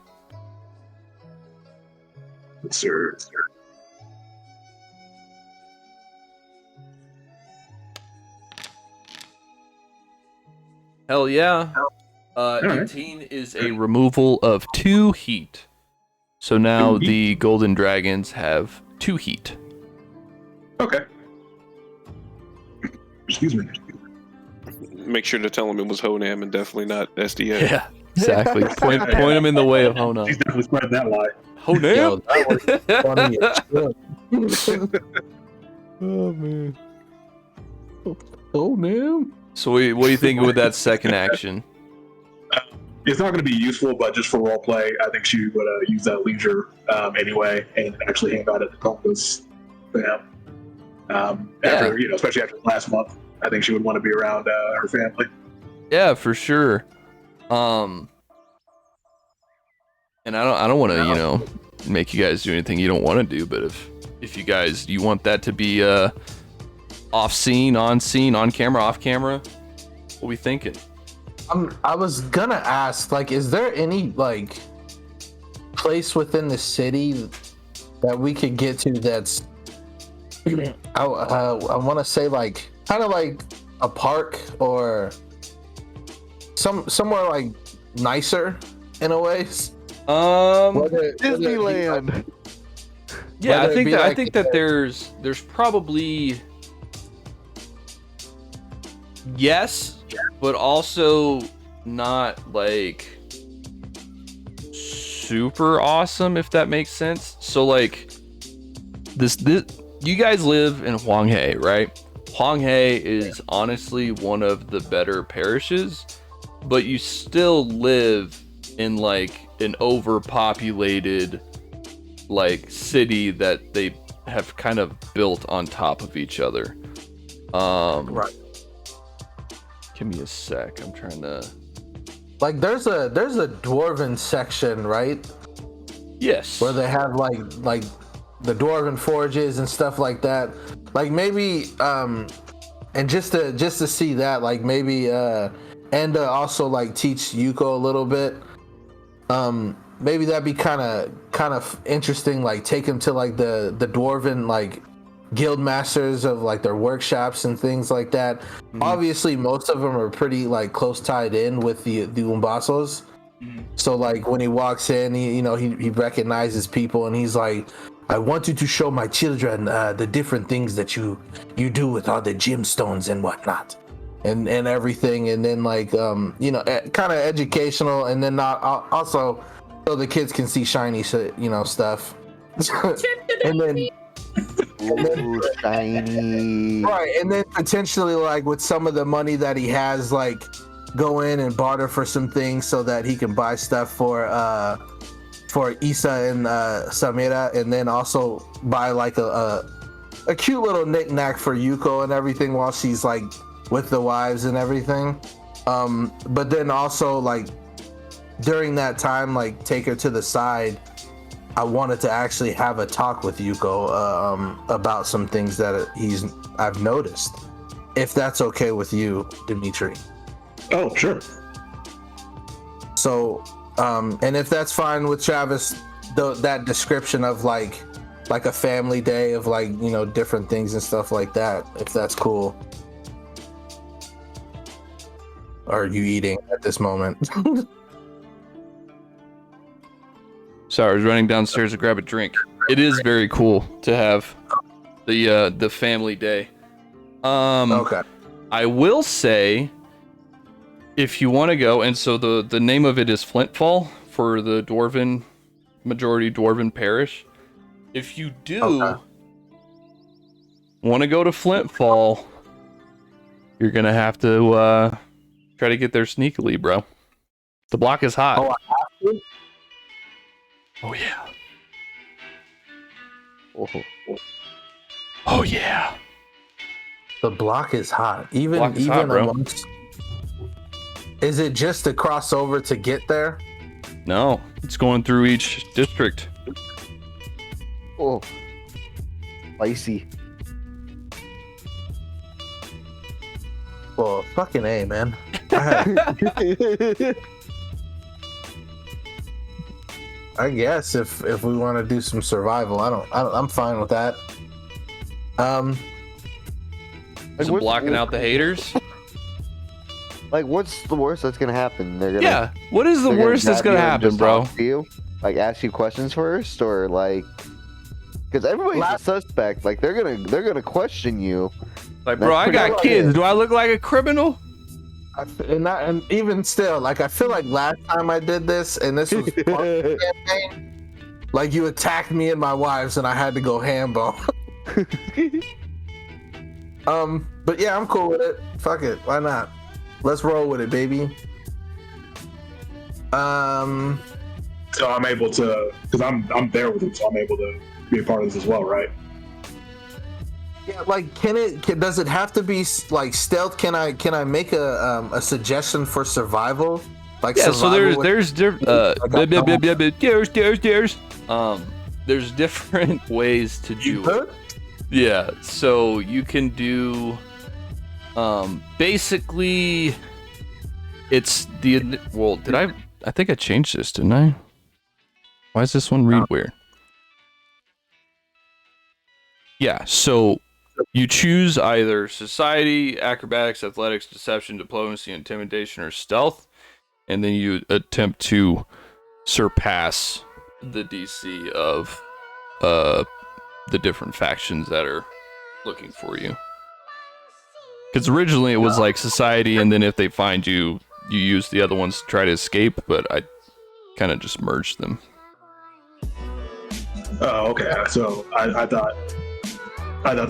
Sir. Hell yeah. 18 is a removal of 2 heat. So now 2 heat? the golden dragons have 2 heat. Okay. Excuse me. Make sure to tell him it was Honam and definitely not SDA. Yeah, exactly. Point them in the way of Honam. She's definitely spreading that lie. Yo, Honam? that was funny as shit. Oh, man. Honam? So what are you thinking with that second action? It's not going to be useful, but just for role play, I think she would use that leisure anyway, and actually hang out at the compass. After, you know, especially after last month, I think she would want to be around her family. Yeah, for sure. And I don't want to, you know, make you guys do anything you don't want to do, but if you guys you want that to be off scene, on camera, off camera, what are we thinking? I was gonna ask, like, is there any like place within the city that we could get to that's I want to say like kind of like a park or somewhere like nicer in a way? Disneyland. Yeah, Whether it be I like- think that there's probably yes, but also not like super awesome, if that makes sense. So like this you guys live in Hwanghae, right? Hwanghae is honestly one of the better parishes, but you still live in like an overpopulated like city that they have kind of built on top of each other. Right. Give me a sec. I'm trying to. Like there's a dwarven section, right? Yes. Where they have like the dwarven forges and stuff like that. Like maybe and just to see that, like maybe and also like teach Yuko a little bit. Maybe that'd be kind of interesting, like take him to like the dwarven like guild masters of like their workshops and things like that. Obviously most of them are pretty like close tied in with the Umbasos. So like when he walks in, he recognizes people and he's like, I want you to show my children the different things that you do with all the gemstones and whatnot, and everything, and then like you know, kind of educational, and then also so the kids can see shiny shit, you know, stuff. and then Ooh, shiny. right, and then potentially like with some of the money that he has, like go in and barter for some things so that he can buy stuff for Issa and Samira, and then also buy like a cute little knickknack for Yuko and everything while she's like with the wives and everything. But then also like during that time, like take her to the side. I wanted to actually have a talk with Yuko about some things that I've noticed, if that's okay with you, Dimitri. Oh, sure. So, and if that's fine with Travis, that description of like a family day of like, you know, different things and stuff like that, if that's cool. Or are you eating at this moment? Sorry, I was running downstairs to grab a drink. It is very cool to have the family day. Okay. I will say, if you want to go, and so the name of it is Flintfall for the majority dwarven parish. If you do want to go to Flintfall, you're gonna have to try to get there sneakily, bro. The block is hot. Oh, I have to? Oh yeah. Oh. Oh yeah. The block is hot. Even Block is hot, bro. amongst. Is it just to cross over to get there? No, it's going through each district. Oh. Spicy. Well, fucking A, man. I guess if we want to do some survival, I'm fine with that. Is it blocking out the haters? Like, what's the worst that's gonna happen? They're gonna. Yeah. What is the they're worst that's grab gonna you and happen, just bro? talk to you? Like, ask you questions first, or like, because everybody's a suspect. Like, they're gonna question you. Like, bro, I got kids. Do I look like a criminal? And even still, like I feel like last time I did this, and this was part of the campaign, like you attacked me and my wives, and I had to go hambo. But yeah, I'm cool with it. Fuck it, why not? Let's roll with it, baby. So I'm able to, because I'm there with him, so I'm able to be a part of this as well, right? Yeah, like does it have to be like stealth? Can I make a suggestion for survival? Like Yeah. So there's different ways to do it. Yeah. So you can do basically it's I think I changed this, didn't I? Why does this one read weird? Yeah, so you choose either society, acrobatics, athletics, deception, diplomacy, intimidation, or stealth, and then you attempt to surpass the DC of the different factions that are looking for you. Because originally it was like society, and then if they find you, you use the other ones to try to escape, but I kind of just merged them. Oh, okay. So I thought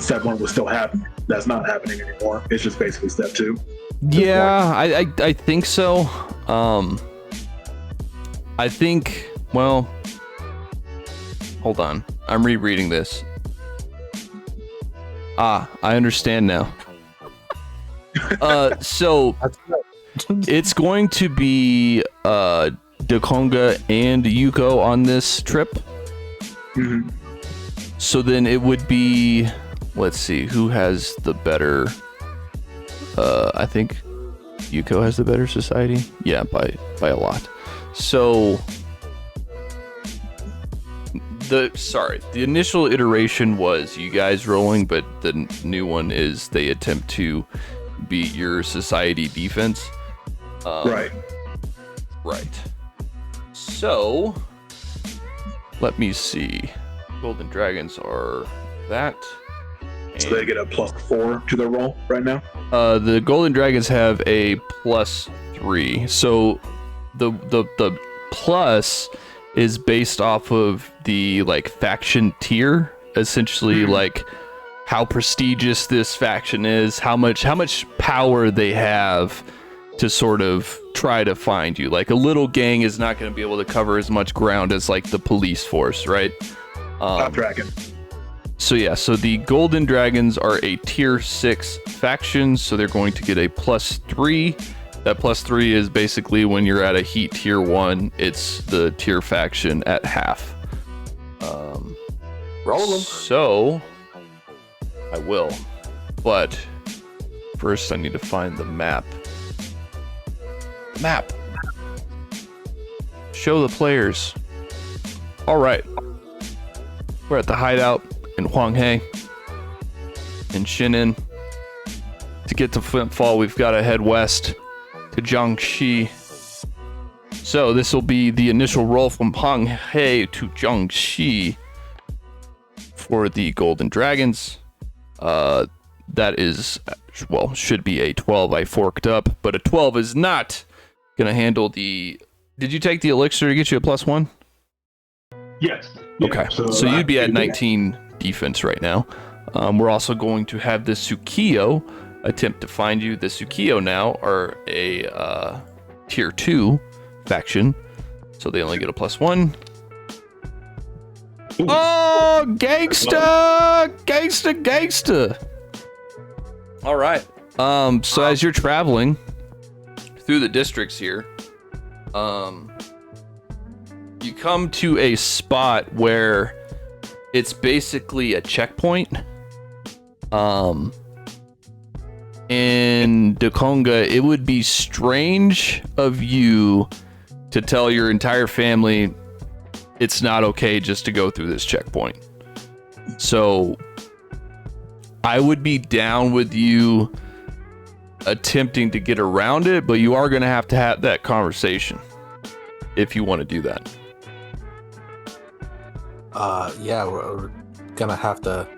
step one was still happening. That's not happening anymore. It's just basically step two. Yeah, I think so. I think, well, hold on. I'm rereading this. I understand now. So it's going to be Dakonga and Yuko on this trip. Mm-hmm. So then it would be, let's see, who has the better, I think Yuko has the better society. Yeah, by a lot. So the initial iteration was you guys rolling, but the new one is they attempt to beat your society defense. Right. So let me see. Golden Dragons are that. So they get a +4 to their roll right now. The Golden Dragons have a +3. So the plus is based off of the like faction tier, essentially like how prestigious this faction is, how much power they have to sort of try to find you. Like a little gang is not going to be able to cover as much ground as like the police force, right? Top dragon. So yeah, so the Golden Dragons are a tier 6 faction, so they're going to get a +3. That +3 is basically when you're at a heat tier 1, it's the tier faction at half. Roll them. So I will, but first I need to find the map. Show the players. All right, we're at the hideout in Huanghe, in Shinin. To get to Flintfall, we've got to head west to Jiangxi. So this will be the initial roll from Huanghe to Jiangxi for the Golden Dragons. That is, well, should be a 12. I forked up, but a 12 is not gonna handle the... Did you take the elixir to get you a +1? Yes. Okay, so you'd be at 19 defense right now. We're also going to have the Tsukiyo attempt to find you. The Tsukiyo now are a tier 2 faction, so they only get a +1. Oh, gangsta! All right. So as you're traveling through the districts here, you come to a spot where it's basically a checkpoint. In Dakonga, it would be strange of you to tell your entire family it's not okay just to go through this checkpoint. So I would be down with you attempting to get around it, but you are going to have that conversation if you want to do that. Yeah, we're gonna have to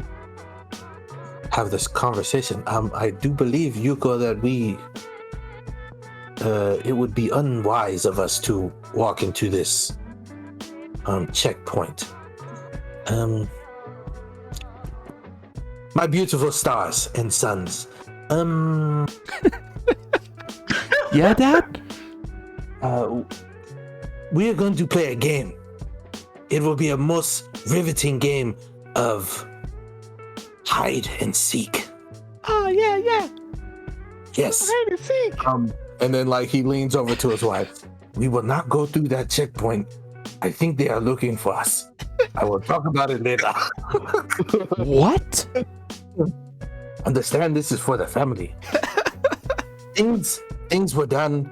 have this conversation. I do believe, Yuko, that it would be unwise of us to walk into this checkpoint. My beautiful stars and suns. Yeah, Dad? We are going to play a game. It will be a most riveting game of hide and seek. Oh yeah. Yes. Hide and seek. And then like he leans over to his wife. We will not go through that checkpoint. I think they are looking for us. I will talk about it later. What? Understand, this is for the family. Things were done.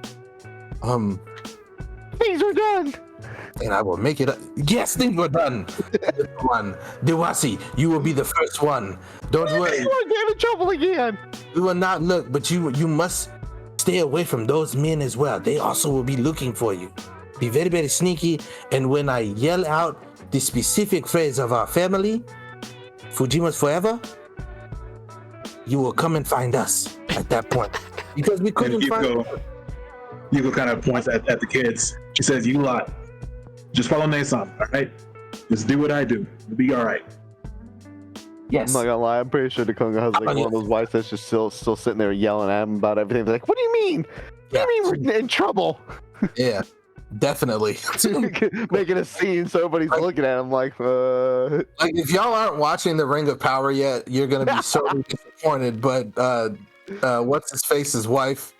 Things are done. And I will make it up. Yes, things were done. One. Dewasi, you will be the first one. Don't worry. We're getting in trouble again. We will not look, but you must stay away from those men as well. They also will be looking for you. Be very, very sneaky. And when I yell out the specific phrase of our family, Fujima's forever, you will come and find us at that point. Because we couldn't find Yuko kind of points at the kids. She says, "You lot, just follow Nason, all right? Just do what I do. It'll be all right." Yes. I'm not gonna lie, I'm pretty sure Dakonga has like one of those wives that's just still sitting there yelling at him about everything. They're like, what do you mean? Yeah. What do you mean we're in trouble? Yeah, definitely. Making a scene so everybody's looking at him like, Like if y'all aren't watching The Ring of Power yet, you're gonna be so disappointed. But what's his face's wife?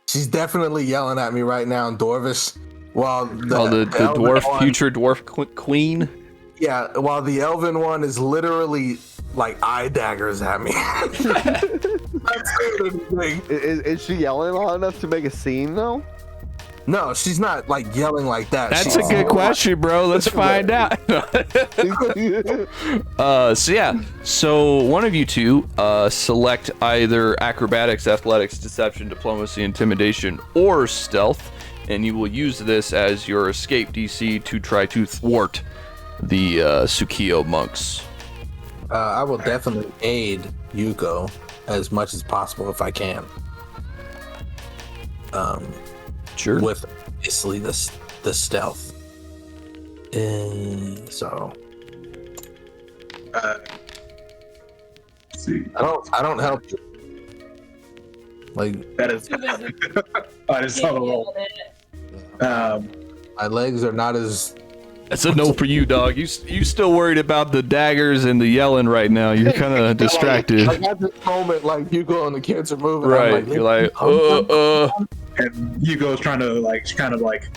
She's definitely yelling at me right now in Dwarvish. While the dwarf one, future dwarf queen. Yeah, while the elven one is literally like eye daggers at me. is she yelling loud enough to make a scene though? No, she's not like yelling like that. That's a good question, bro. Let's find out. So one of you two select either acrobatics, athletics, deception, diplomacy, intimidation, or stealth, and you will use this as your escape DC to try to thwart the Tsukio monks? I will definitely aid Yuko as much as possible if I can. Sure. With obviously the stealth. So let's see. I don't help you. Like That is. I just saw the roll. my legs are not as. That's a no for you, dog. You still worried about the daggers and the yelling right now. You're kind of distracted. Like at this moment, like Yuko and the kids are moving. Right. You're like, And Yuko's trying to like, she kind of like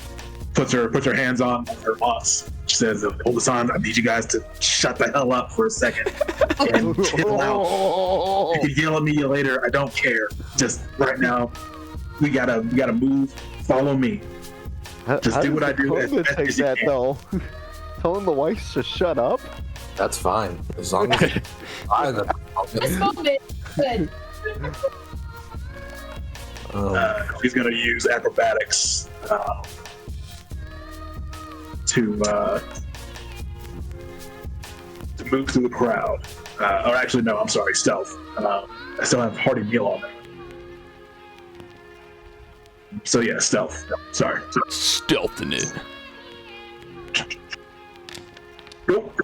puts her hands on her boss. She says, "Obasan, I need you guys to shut the hell up for a second and chill out. You can yell at me later. I don't care. Just right now, we gotta move. Follow me. Just do what I do as best Take as you that can." though. Telling the wife to shut up. That's fine as long as it's fine. This moment, good. She's gonna use acrobatics to move through the crowd. Or actually, no, I'm sorry, stealth. I still have hearty meal on there. So yeah, stealth. Sorry. stealthing it. Nope.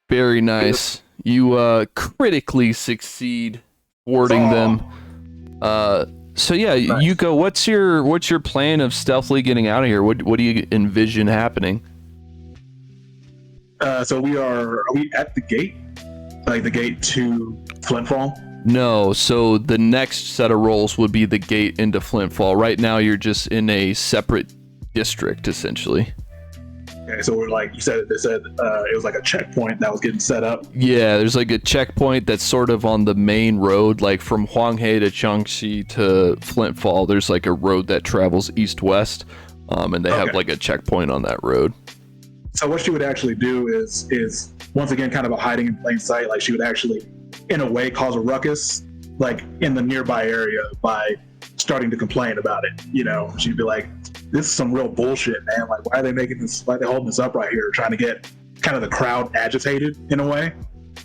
Very nice. You critically succeed thwarting them. So yeah, Nice. Yuko, what's your plan of stealthily getting out of here? What do you envision happening? So are we at the gate? Like the gate to Flintfall? No, so the next set of rolls would be the gate into Flintfall. Right now, you're just in a separate district, essentially. Okay, so we're like, they said it was like a checkpoint that was getting set up. Yeah, there's like a checkpoint that's sort of on the main road, like from Huanghe to Changxi to Flintfall. There's like a road that travels east-west, and they have Okay. like a checkpoint on that road. So what she would actually do is once again kind of a hiding in plain sight. Like she would actually, in a way, cause a ruckus, like in the nearby area by starting to complain about it. You know, she'd be like, "This is some real bullshit, man. Like, why are they making this? Why are they holding this up right here? Trying to get kind of the crowd agitated in a way,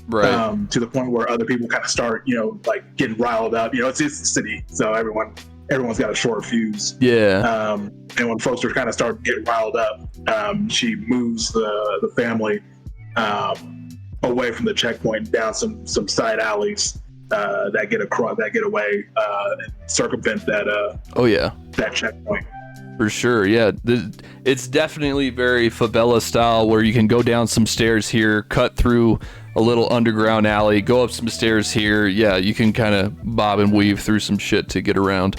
Right. to the point where other people kind of start, like getting riled up. You know, it's the city, so everyone's got a short fuse. Yeah. And when folks are kind of starting to get riled up, she moves the family away from the checkpoint down some side alleys that get away and circumvent Oh yeah. that checkpoint. For sure, yeah. It's definitely very favela style where you can go down some stairs here, cut through a little underground alley, go up some stairs here. Yeah, you can kind of bob and weave through some shit to get around.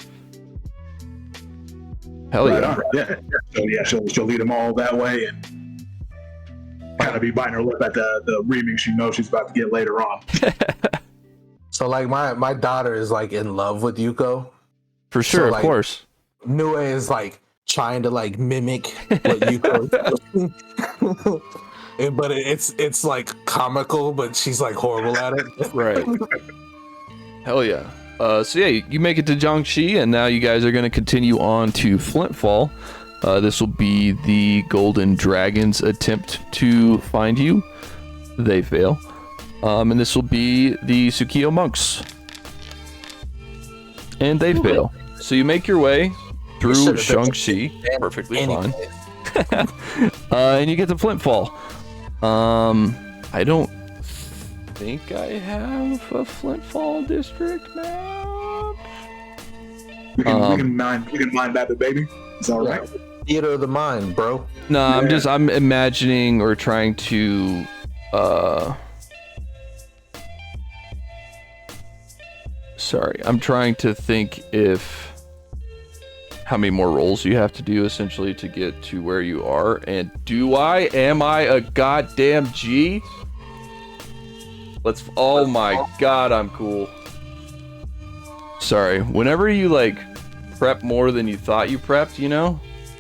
Hell Right yeah. on. Yeah. So yeah, she'll lead them all that way and kind of be biting her lip at the reaming she knows she's about to get later on. So like my daughter is like in love with Yuko. For sure, of like- course. Nue is like trying to like mimic what Yuko is doing. But it's like comical, but she's like horrible at it. Right. Hell yeah. So yeah, you make it to Jiangxi, and now you guys are going to continue on to Flintfall. This will be the Golden Dragon's attempt to find you. They fail. And this will be the Tsukio monks. And they fail. So you make your way through should've been Jiangxi. Perfectly fine. Anyways. And you get to Flintfall. I don't think I have a Flintfall district map. We can mine that, baby. It's all right. Theater of the mind, bro. No, Yeah. I'm imagining or trying to sorry, I'm trying to think how many more rolls you have to do essentially to get to where you are. And am I a goddamn G? Oh my god, I'm cool. Sorry, whenever you like prep more than you thought you prepped,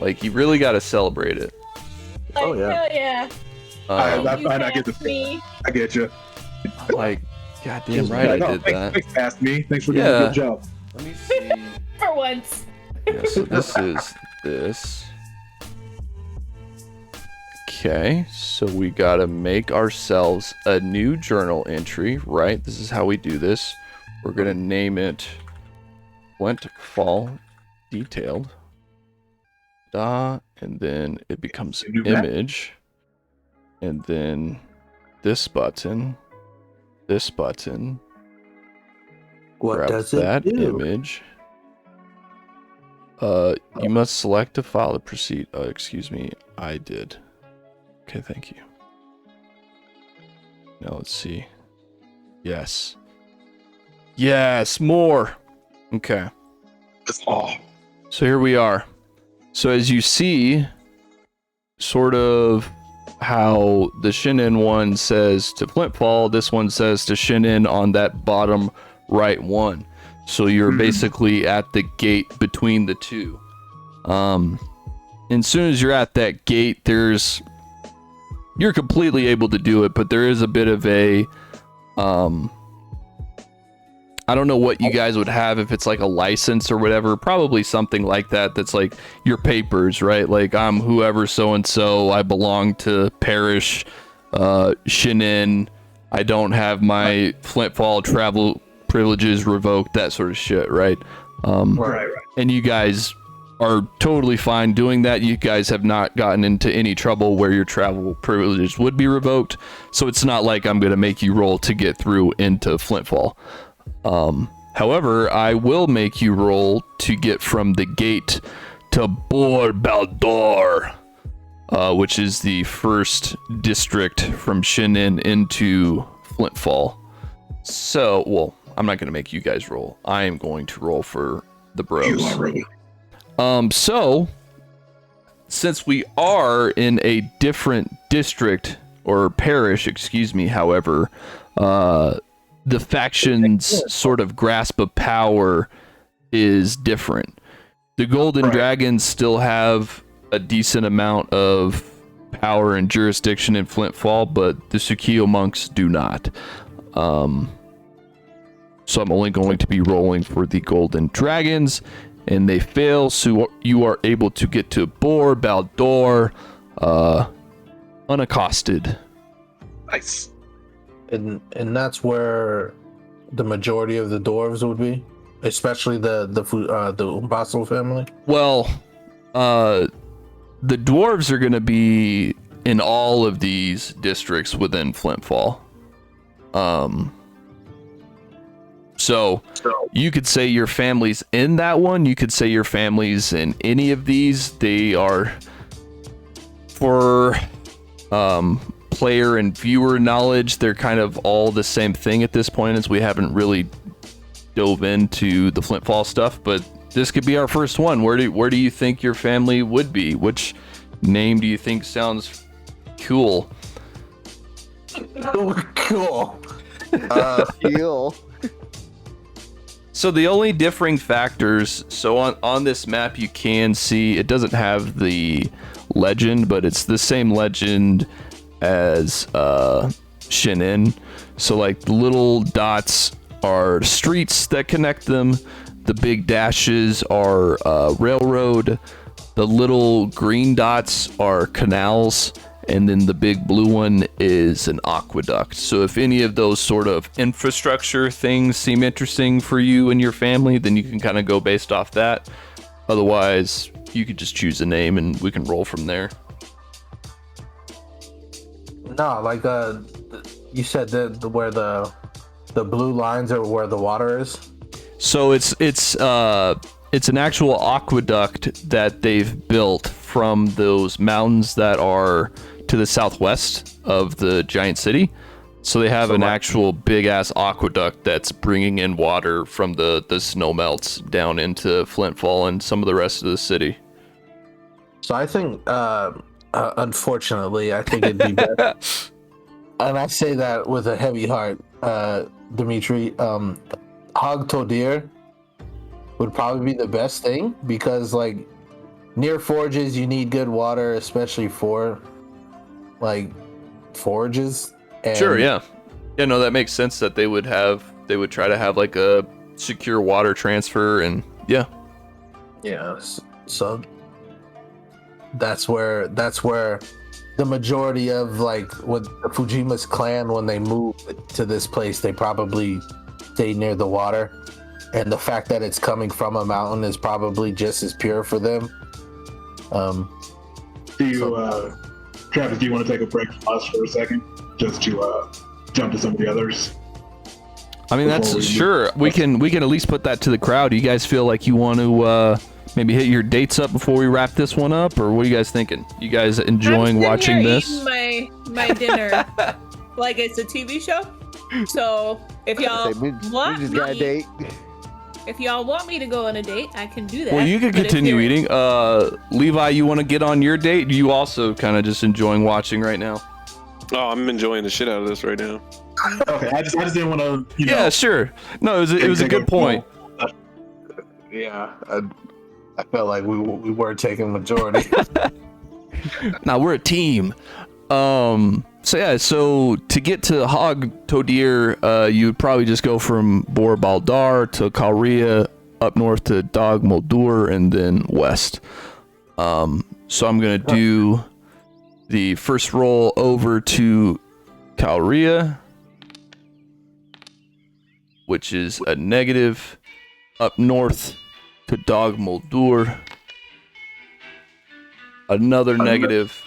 like you really got to celebrate it. Like, Oh, yeah. hell yeah. I get the Me. I get you. Like, goddamn right, I did that. Thanks, past me. Thanks for doing Yeah. a good job. Let me see. For once. Yeah, so this is this. Okay, so we gotta make ourselves a new journal entry, right? This is how we do this. We're gonna name it Flintfall Detailed. And then it becomes New map. image. And then this button. What Grab does it that do? image. You must select a file to proceed. Excuse me, I did. Okay, thank you. Now let's see. Yes. Yes, more. Okay. Oh, So here we are. So as you see, sort of how the Shinin one says to Flintfall, this one says to Shinin on that bottom right one. So you're basically at the gate between the two. And as soon as you're at that gate, you're completely able to do it, but there is a bit of a I don't know what you guys would have if it's like a license or whatever. Probably something like that. That's like your papers, right? Like I'm whoever so and so. I belong to Parish Shinin. I don't have my Flintfall travel privileges revoked. That sort of shit, right? right. And you guys are totally fine doing that. You guys have not gotten into any trouble where your travel privileges would be revoked. So it's not like I'm going to make you roll to get through into Flintfall. However, I will make you roll to get from the gate to Bor Baldor, which is the first district from Shinin into Flintfall. So, well, I'm not going to make you guys roll. I am going to roll for the bros. So, since we are in a different district, or parish, excuse me, however, the faction's sort of grasp of power is different. The Golden Dragons still have a decent amount of power and jurisdiction in Flintfall, but the Tsukio monks do not. So I'm only going to be rolling for the Golden Dragons, and they fail, so you are able to get to Bor Baldor unaccosted. Nice. And that's where the majority of the dwarves would be, especially the Umbasal family. Well, the dwarves are going to be in all of these districts within Flintfall. So you could say your family's in that one. You could say your family's in any of these. They are for player and viewer knowledge. They're kind of all the same thing at this point, as we haven't really dove into the Flintfall stuff. But this could be our first one. Where do you think your family would be? Which name do you think sounds cool? Cool. Heal. So the only differing factors, so on this map you can see, it doesn't have the legend, but it's the same legend as Shinin. So like the little dots are streets that connect them, the big dashes are railroad, the little green dots are canals, and then the big blue one is an aqueduct. So if any of those sort of infrastructure things seem interesting for you and your family, then you can kind of go based off that. Otherwise, you could just choose a name and we can roll from there. No, like you said where the blue lines are where the water is. So it's an actual aqueduct that they've built from those mountains that are to the southwest of the giant city. So they have an actual big ass aqueduct that's bringing in water from the snow melts down into Flintfall and some of the rest of the city. So I think, unfortunately, I think it'd be better. And I say that with a heavy heart, Dimitri. Hog Todir would probably be the best thing, because like near forges you need good water, especially for like forages. And Sure, yeah, no, that makes sense that they would try to have like a secure water transfer, and yeah, so that's where the majority of like with Fujima's clan, when they moved to this place, they probably stayed near the water, and the fact that it's coming from a mountain is probably just as pure for them. Travis, do you want to take a break from us for a second, just to jump to some of the others? I mean, that's sure. We can at least put that to the crowd. Do you guys feel like you want to maybe hit your dates up before we wrap this one up, or what are you guys thinking? You guys enjoying watching this? Eating my dinner like it's a TV show. So if y'all want me to go on a date, I can do that. Well, you can continue eating. Levi, you want to get on your date? You also kind of just enjoying watching right now? Oh, I'm enjoying the shit out of this right now. Okay, I just didn't want to. Yeah, sure. No, it was a good point. Yeah, I felt like we were taking majority. Now we're a team. So to get to Hog Todir, you'd probably just go from Bor Baldar to Kalria, up north to Dog Moldur, and then west. So I'm gonna do the first roll over to Kalria, which is a negative. Up north to Dog Moldur, another negative,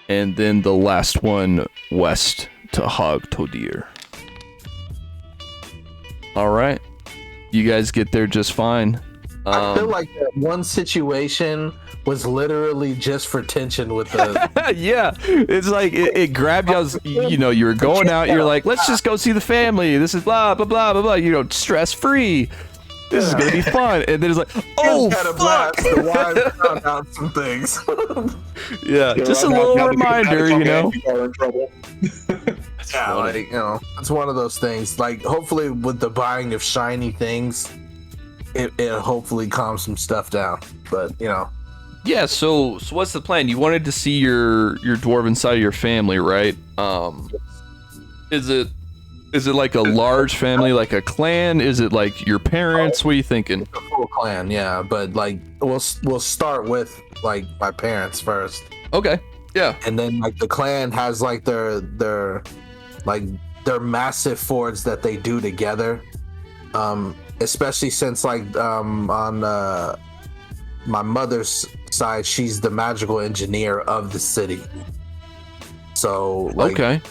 and then the last one west to Hog Todir. All right, you guys get there just fine. I feel like that one situation was literally just for tension with the. Yeah, it's like it grabbed y'all. You know, you were going out. You're like, let's just go see the family. This is blah blah blah blah blah. You know, stress free. This is gonna be fun. And then it's like, oh fuck! The wives found out some things. Yeah, just a little reminder, you know. Are in trouble. Yeah, like, you know, it's one of those things. Like, hopefully, with the buying of shiny things, it hopefully calms some stuff down. But you know. Yeah. So what's the plan? You wanted to see your dwarven side of your family, right? Is it like a large family, like a clan? Is it like your parents? What are you thinking? It's a full clan, yeah. But like, we'll start with like my parents first. Okay. Yeah. And then like the clan has like their massive forts that they do together. Especially since like on my mother's side, she's the magical engineer of the city. So like, okay.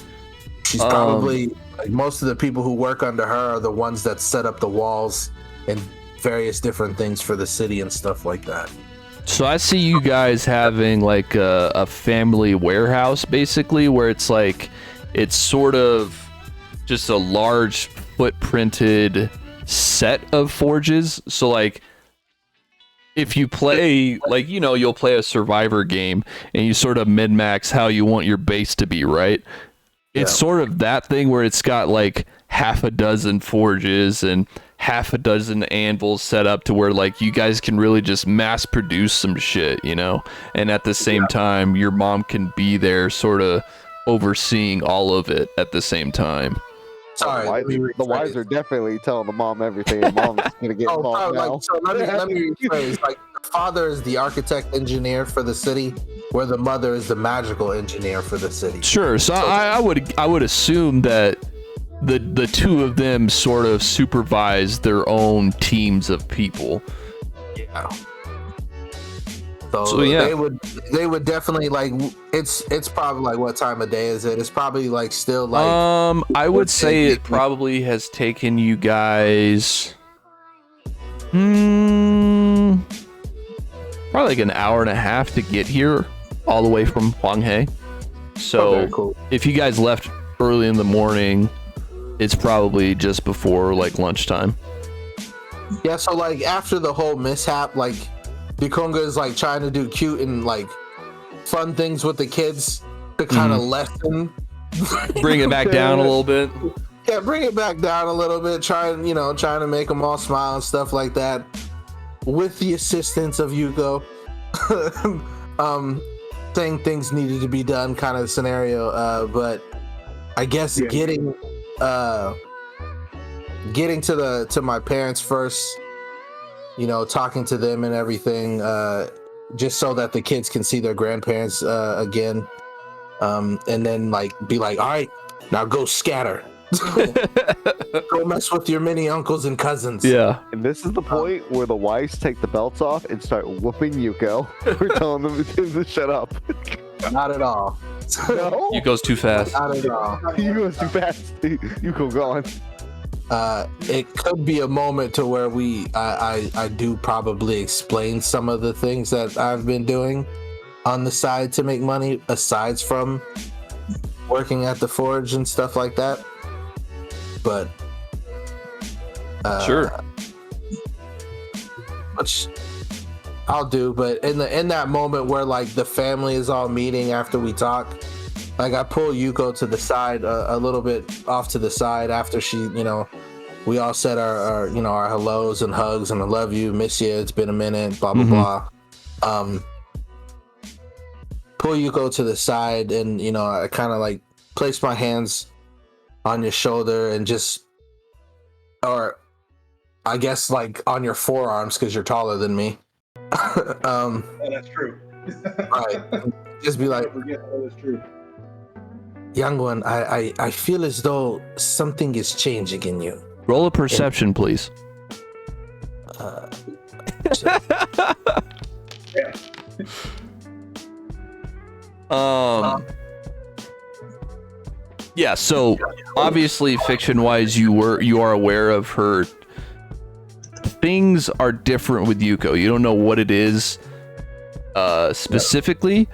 She's probably like most of the people who work under her are the ones that set up the walls and various different things for the city and stuff like that. So I see you guys having like a family warehouse, basically, where it's like it's sort of just a large footprinted set of forges. So like if you play, like, you know, you'll play a Survivor game and you sort of min-max how you want your base to be, right? It's sort of that thing where it's got like half a dozen forges and half a dozen anvils set up to where like you guys can really just mass produce some shit, you know? And at the same time, your mom can be there sort of overseeing all of it at the same time. Sorry, the wives are definitely telling the mom everything. And mom's gonna get involved now. Like, so let me rephrase. Like, the father is the architect engineer for the city, where the mother is the magical engineer for the city. Sure. So I would assume that the two of them sort of supervise their own teams of people. Yeah. So yeah, they would definitely like. It's probably like, what time of day is it? It's probably like still like. I would say it probably has taken you guys. Probably like an hour and a half to get here, all the way from Hwanghae. So cool. If you guys left early in the morning, it's probably just before like lunchtime. Yeah. So like after the whole mishap, like Bikonga is like trying to do cute and like fun things with the kids to kind of lessen. Bring it back down a little bit. Yeah, bring it back down a little bit. Trying to make them all smile and stuff like that, with the assistance of Yuko. Saying things needed to be done, kind of scenario. But I guess getting to my parents first. You know, talking to them and everything, just so that the kids can see their grandparents again. and then like be like, all right, now go scatter. Go mess with your mini uncles and cousins. Yeah. And this is the point where the wives take the belts off and start whooping Yuko for telling them to shut up. Not at all. No, Yuko's too fast. Not at all. Yuko's too fast. Yuko gone. It could be a moment to where I do probably explain some of the things that I've been doing on the side to make money, aside from working at the forge and stuff like that. But Sure. which I'll do. But in that moment where like the family is all meeting after we talk, like I pull Yuko to the side, a little bit off to the side after she, we all said our our hellos and hugs and I love you, miss you, it's been a minute, blah blah blah. Pull Yuko to the side and I kind of like place my hands on your shoulder and just, or I guess like on your forearms because you're taller than me. That's true. Right. Just be like, That's true. young one, I feel as though something is changing in you. Roll a perception, please. Yeah, so obviously fiction wise you are aware of her. Things are different with Yuko. You don't know what it is specifically.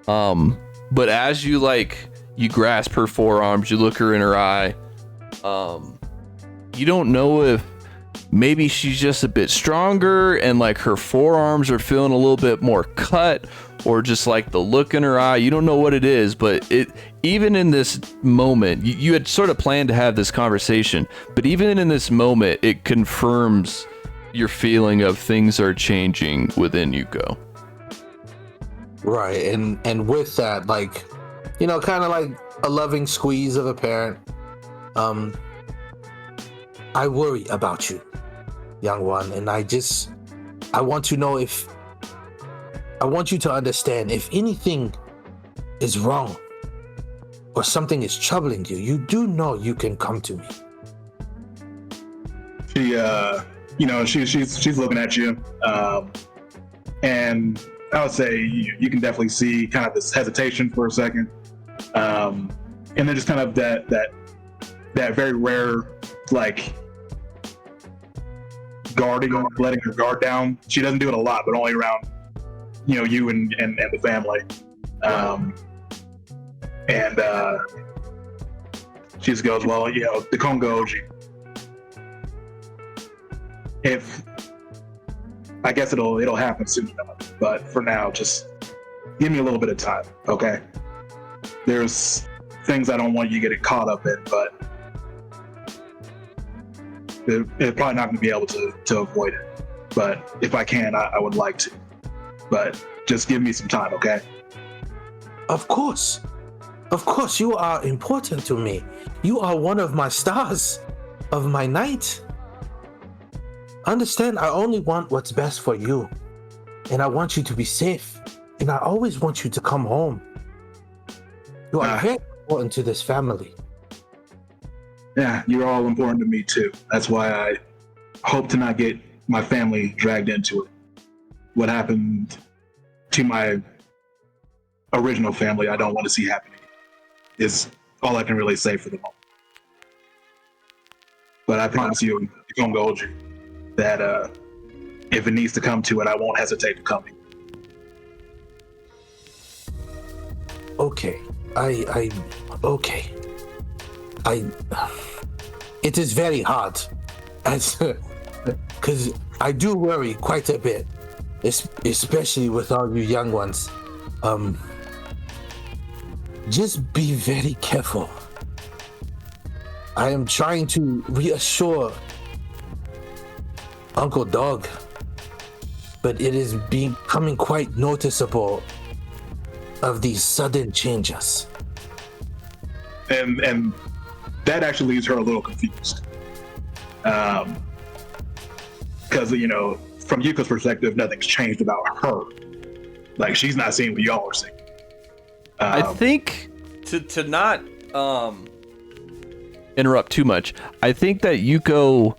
But as you grasp her forearms, you look her in her eye, you don't know if maybe she's just a bit stronger and like her forearms are feeling a little bit more cut, or just like the look in her eye. You don't know what it is, but even in this moment, you had sort of planned to have this conversation, but even in this moment, it confirms your feeling of things are changing within Yuko. Right, and with that, like, kind of like a loving squeeze of a parent. I worry about you, young one, and I want to know I want you to understand if anything is wrong or something is troubling you, you do know you can come to me. She's looking at you, and I would say you can definitely see kind of this hesitation for a second, and then just kind of that very rare like guarding, letting her guard down. She doesn't do it a lot, but only around you and the family, and she just goes, well, the Kongoji. If I guess it'll happen soon enough, but for now, just give me a little bit of time, okay? There's things I don't want you getting caught up in, but they're probably not going to be able to avoid it. But if I can, I would like to. But just give me some time, okay? Of course, you are important to me. You are one of my stars of my night. Understand, I only want what's best for you, and I want you to be safe, and I always want you to come home. You are very important to this family. Yeah, you're all important to me too. That's why I hope to not get my family dragged into it. What happened to my original family, I don't want to see happening. Is all I can really say for the moment. But I promise you, Kongoji, that if it needs to come to it, I won't hesitate to come. Okay, okay. It is very hard, because I do worry quite a bit, especially with all you young ones. Just be very careful. I am trying to reassure Uncle Dog, but it is becoming quite noticeable of these sudden changes. And that actually leaves her a little confused. Because, from Yuko's perspective, nothing's changed about her. Like, she's not seeing what y'all are seeing. I think to not interrupt too much, I think that Yuko,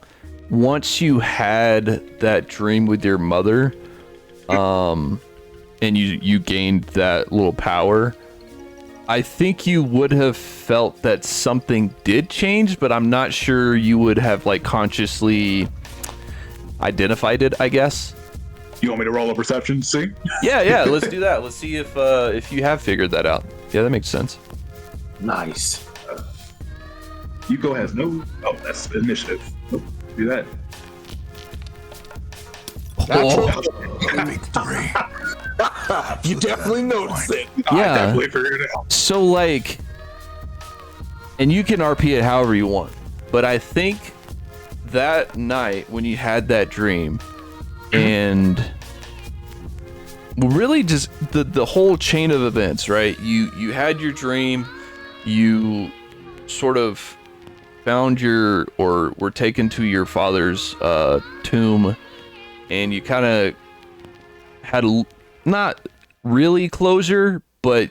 once you had that dream with your mother, and you gained that little power, I think you would have felt that something did change, but I'm not sure you would have like consciously identified it, I guess. You want me to roll a perception? See? Yeah, let's do that. Let's see if you have figured that out. Yeah, that makes sense. Nice. Yuko has no. Oh, that's initiative. Nope, do that. You definitely noticed it. I Yeah. definitely figured it out. So like, and you can RP it however you want, but I think that night when you had that dream, and really just the whole chain of events, right? You had your dream, you sort of found or were taken to your father's tomb, and you kind of had not really closure, but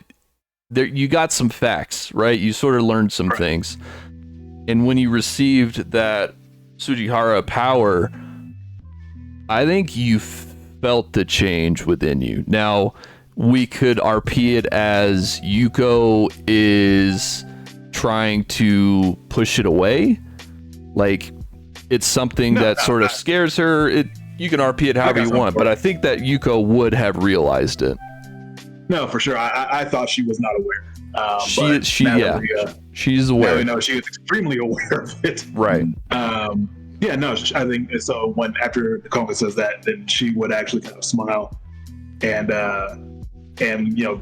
there you got some facts, right? You sort of learned some things. And when you received that Sujihara power, I think you felt the change within you. Now, we could RP it as Yuko is trying to push it away. Like, it's something that sort of scares her. You can RP it however you want, but I think that Yuko would have realized it. No, for sure. I thought she was not aware. She's Now aware. we know she is extremely aware of it. Right. Yeah, no, I think so. When after the Konga says that, then she would actually kind of smile and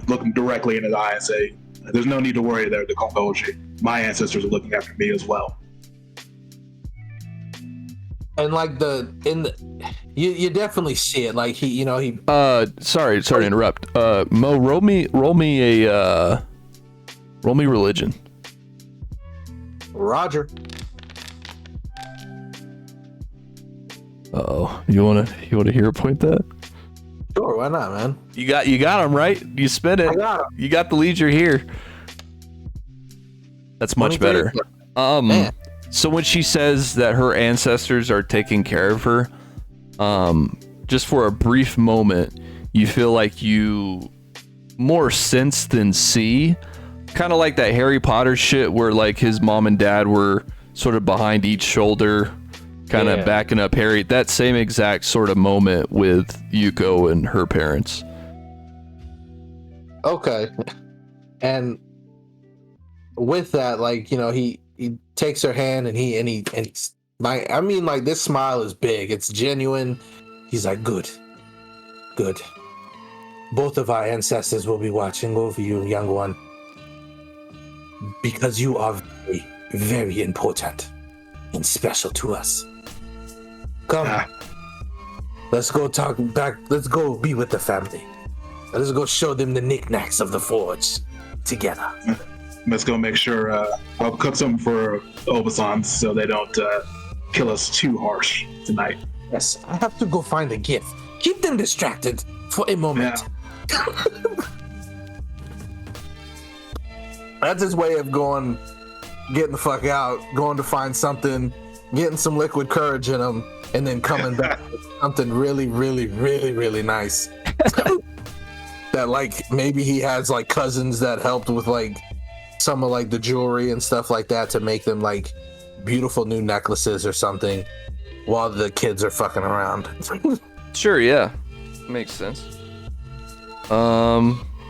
look him directly in his eye and say, "There's no need to worry there, the Konga Oji. My ancestors are looking after me as well." And like you definitely see it. Like he Sorry to interrupt. Mo, roll me religion. Roger. Uh-oh. You wanna hero point that? Sure, why not, man? You got him right. You spin it. I got him. You got the leader here. That's much 23. better. Man. So when she says that her ancestors are taking care of her, just for a brief moment, you feel like you more sense than see. Kind of like that Harry Potter shit where like his mom and dad were sort of behind each shoulder, kind of backing up Harry. That same exact sort of moment with Yuko and her parents. Okay. And with that, like, he takes her hand and he's like, this smile is big. It's genuine. He's like, good. Both of our ancestors will be watching over you, young one. Because you are very, very important and special to us. Come. Let's go talk back. Let's go be with the family. Let's go show them the knickknacks of the forge together. Let's go make sure I'll cook some for Obasan so they don't kill us too harsh tonight. Yes, I have to go find a gift. Keep them distracted for a moment. Yeah. That's his way of getting the fuck out, going to find something, getting some liquid courage in him, and then coming back with something really, really, really, really nice. That like maybe he has like cousins that helped with like some of like the jewelry and stuff like that to make them like beautiful new necklaces or something while the kids are fucking around. Sure, yeah. Makes sense.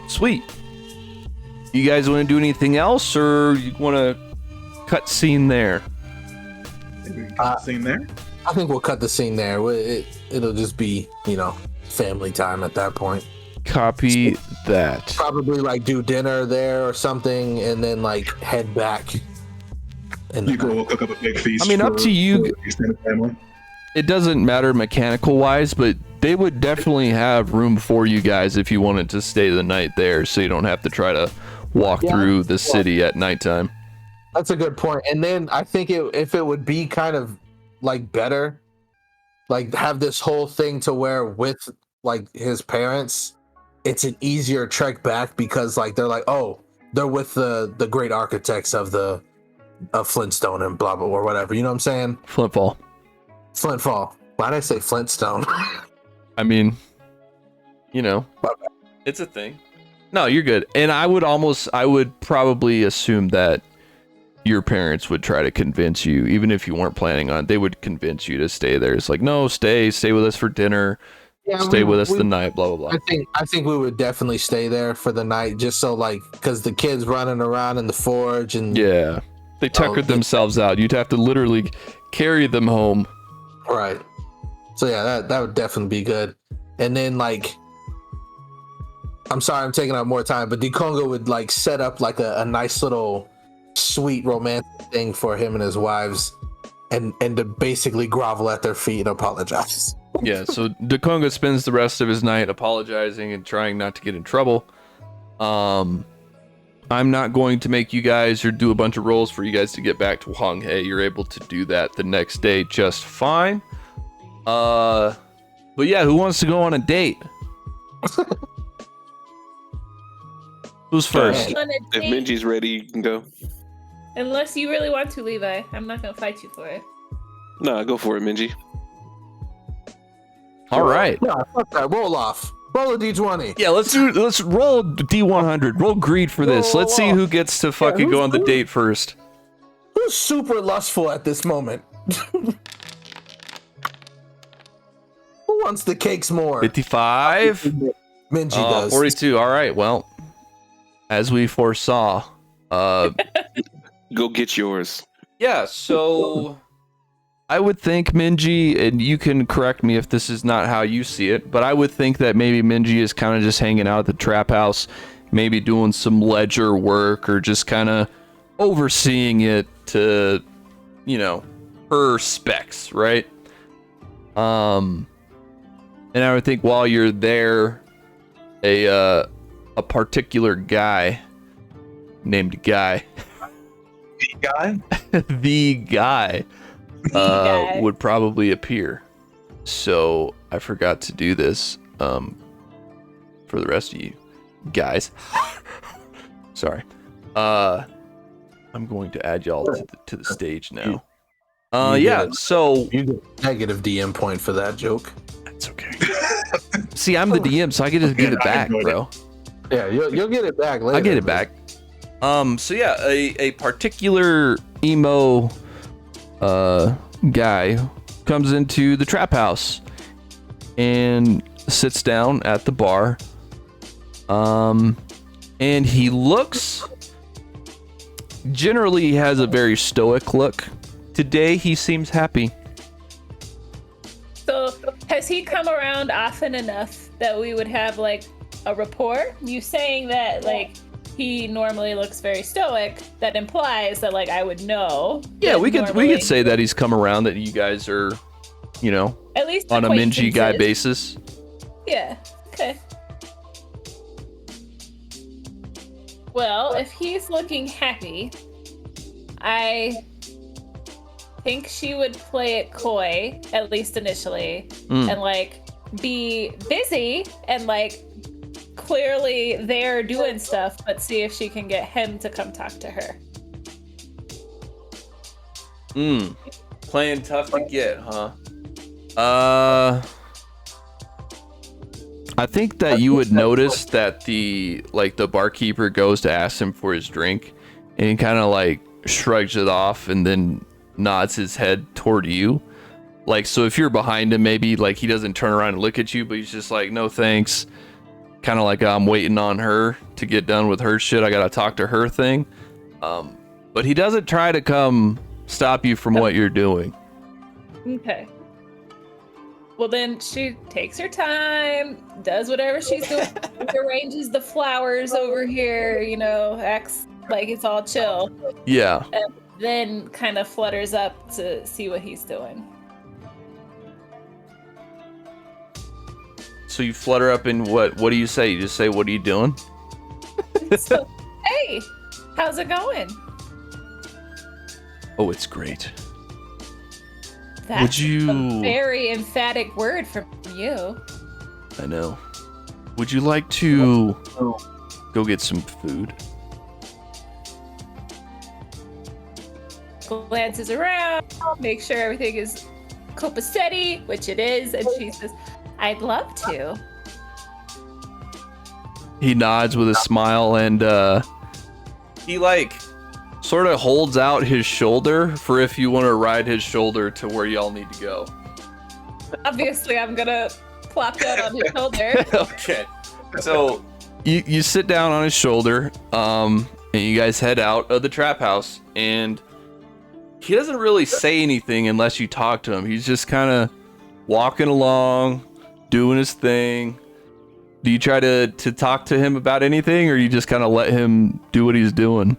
Sweet. You guys want to do anything else, or you want to cut scene there? Maybe we can cut the scene there. I think we'll cut the scene there. It'll just be, family time at that point. Copy that. Probably like do dinner there or something, and then like head back. And Yuko will cook up a big feast. I mean, up to you. for the extended family. It doesn't matter mechanical wise, but they would definitely have room for you guys if you wanted to stay the night there, so you don't have to try to walk through the city at nighttime. That's a good point. And then I think if it would be kind of like better, like have this whole thing to where with like his parents, it's an easier trek back because like they're like, oh, they're with the great architects of Flintstone and blah blah or whatever. You know what I'm saying? Flintfall. Flintfall. Why did I say Flintstone? I mean, you know, it's a thing. No, you're good. And I would probably assume that your parents would try to convince you, even if you weren't planning on it, they would convince you to stay there. It's like, no, stay with us for dinner. Yeah, stay with us the night, blah, blah, blah. I think we would definitely stay there for the night just so like, because the kids running around in the forge and yeah, they tuckered themselves out. You'd have to literally carry them home. Right. So yeah, that would definitely be good. And then like, I'm sorry I'm taking up more time, but Dikongo would like set up like a nice little sweet romantic thing for him and his wives and to basically grovel at their feet and apologize. Yeah, so Dikongo spends the rest of his night apologizing and trying not to get in trouble. I'm not going to make you guys or do a bunch of rolls for you guys to get back to Hwanghae. You're able to do that the next day just fine. But yeah, who wants to go on a date? Who's first? If Minji's ready, you can go. Unless you really want to, Levi. I'm not gonna fight you for it. No, go for it, Minji. All right. Yeah, fuck that. Roll off. Roll a d20. Yeah, let's roll D100. Roll greed for this. Let's see who gets to fucking go on the date first. Who's super lustful at this moment? Who wants the cakes more? 55. Minji does. 42. All right. Well, as we foresaw, Go get yours. yeah, so I would think Minji, and you can correct me if this is not how you see it, but I would think that maybe Minji is kind of just hanging out at the trap house, maybe doing some ledger work or just kind of overseeing it to, you know, her specs, right? And I would think while you're there, a particular guy named Guy. The guy? The guy would probably appear. So I forgot to do this for the rest of you guys. Sorry. I'm going to add y'all to the stage now. Yeah, so You get a negative DM point for that joke. it's okay. See, I'm the DM, so I get to get it back, bro. Yeah, you'll get it back later. I'll get it back. So yeah, a particular emo guy comes into the trap house and sits down at the bar. And he looks, generally he has a very stoic look. Today he seems happy. So, has he come around often enough that we would have like a rapport? You saying that like he normally looks very stoic, that implies that like I would know. Yeah, we could normally- say that he's come around, that you guys are, you know, at least on a Minji guy acquaintances. basis. Yeah. Okay. Well, if he's looking happy, I think she would play it coy, at least initially, and like be busy and like clearly there doing stuff, but see if she can get him to come talk to her. Playing tough to get, huh? I think that you would notice that the barkeeper goes to ask him for his drink, and he kind of like shrugs it off and then nods his head toward you. Like, so if you're behind him, maybe like he doesn't turn around and look at you, but he's just like, no thanks. Kind of like, I'm waiting on her to get done with her shit. I gotta talk to her thing. But he doesn't try to come stop you from what you're doing. Okay. Well, then she takes her time, does whatever she's doing, arranges the flowers over here, you know, acts like it's all chill, Yeah. and then kind of flutters up to see what he's doing. So you flutter up and what do you say? You just say, what are you doing? So, hey, how's it going? Oh, it's great. That's you- a very emphatic word from you. I know. would you like to go get some food? Glances around, make sure everything is copacetti, which it is, and she says, I'd love to. He nods with a smile, and he like sort of holds out his shoulder for if you want to ride his shoulder to where y'all need to go. Obviously, I'm gonna plop down on his shoulder. Okay. So you sit down on his shoulder, and you guys head out of the trap house, and he doesn't really say anything unless you talk to him. He's just kind of walking along, doing his thing. Do you try to talk to him about anything, or you just kind of let him do what he's doing?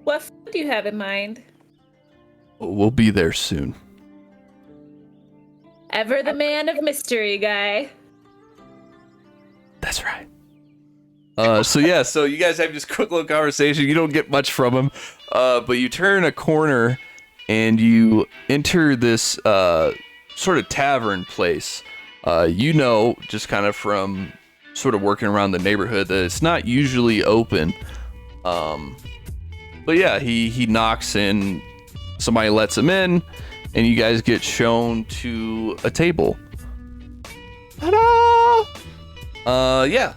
What food do you have in mind? We'll be there soon. Ever the man of mystery, guy. That's right. So you guys have this quick little conversation. You don't get much from him, but you turn a corner and you enter this sort of tavern place. Just kind of from sort of working around the neighborhood, that it's not usually open. But yeah, he knocks and somebody lets him in, and you guys get shown to a table. Ta-da! Yeah.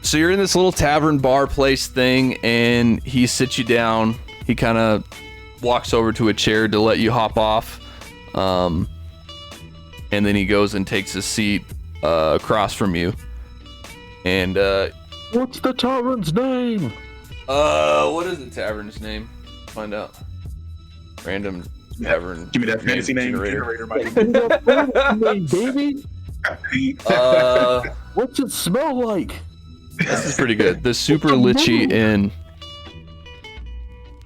So you're in this little tavern bar place thing, and he sits you down. He kind of walks over to a chair to let you hop off. And then he goes and takes a seat across from you. And what's the tavern's name? what is the tavern's name? Find out. Random tavern. Give me that fancy name. generator. Name, baby. What's it smell like? This is pretty good. The Super Litchi Inn.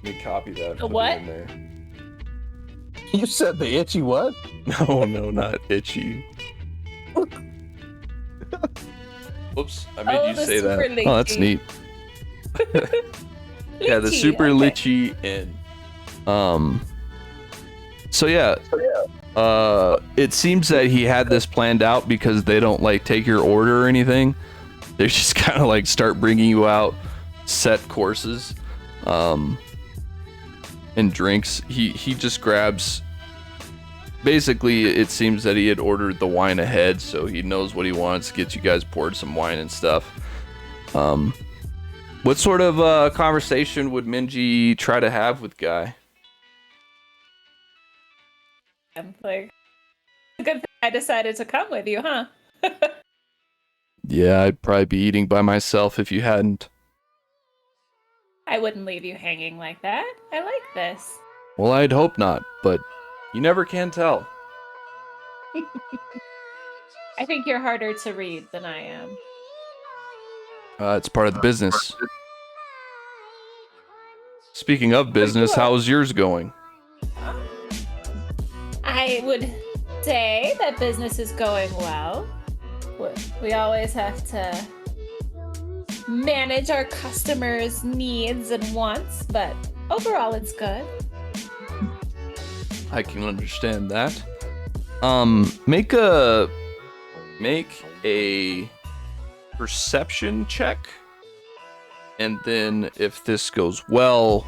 Let me copy that. The what? In there. You said the itchy what? No, not itchy. Whoops, I made you the say that. Super Oh, that's Litchi. neat. Yeah, the Litchi, Super okay. Litchi Inn. So yeah, it seems that he had this planned out because they don't like take your order or anything. They just kind of like start bringing you out set courses, and drinks. He just grabs. Basically, it seems that he had ordered the wine ahead, so he knows what he wants. Gets you guys poured some wine and stuff. What sort of conversation would Minji try to have with Guy? I'm like, good thing I decided to come with you, huh? Yeah, I'd probably be eating by myself if you hadn't. I wouldn't leave you hanging like that. I like this. Well, I'd hope not, but you never can tell. I think you're harder to read than I am. It's part of the business. Speaking of business, how's yours going? I would say that business is going well. We always have to manage our customers' needs and wants, but overall it's good. I can understand that. Make a perception check, and then if this goes well,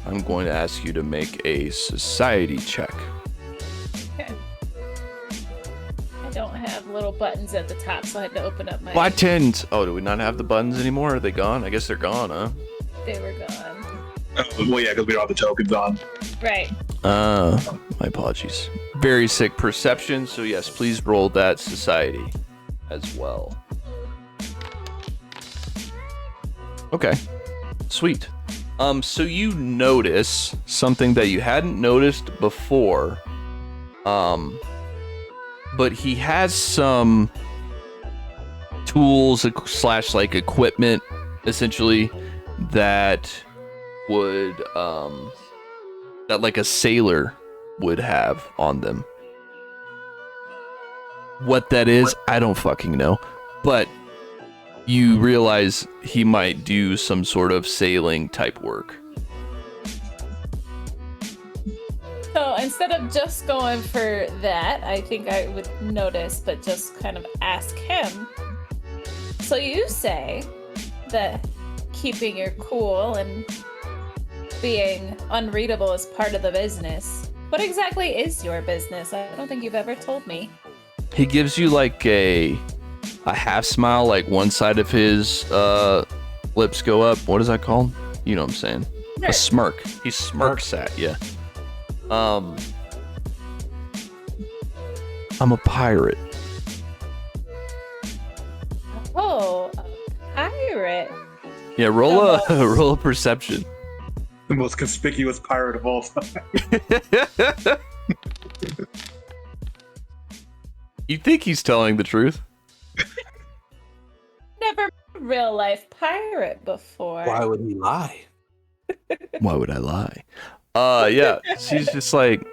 I'm going to ask you to make a society check. Okay. I don't have little buttons at the top, so I had to open up my... Buttons! Oh, do we not have the buttons anymore? Are they gone? I guess they're gone, huh? They were gone. Well, yeah, because we don't have the tokens on. Right. My apologies. Very sick perception, so yes, please roll that society as well. Okay, sweet. So you notice something that you hadn't noticed before. But he has some tools / like equipment, essentially, that would that like a sailor would have on them. What that is, I don't fucking know. But you realize he might do some sort of sailing type work. So instead of just going for that, I think I would notice, but just kind of ask him. So you say that keeping your cool and being unreadable is part of the business. What exactly is your business? I don't think you've ever told me. He gives you like a half smile, like one side of his lips go up. What is that called? You know what I'm saying? A smirk. He smirks at you. I'm a pirate. Oh, a pirate. Yeah, roll a perception. The most conspicuous pirate of all time. You think he's telling the truth? Never met a real life pirate before. Why would he lie? Why would I lie? Yeah, she's just like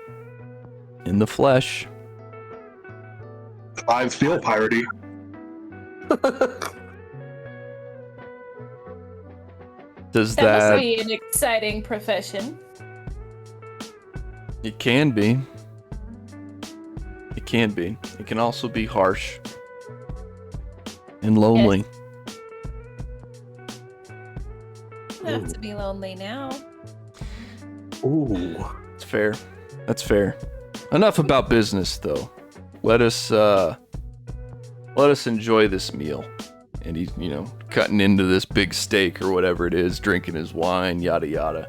in the flesh. I feel piratey. Does That must that? be an exciting profession. It can be. It can be. It can also be harsh and lonely. You don't have to be lonely now. Ooh. It's fair. That's fair. Enough about business, though. Let us enjoy this meal. And he's, cutting into this big steak or whatever it is, drinking his wine, yada yada.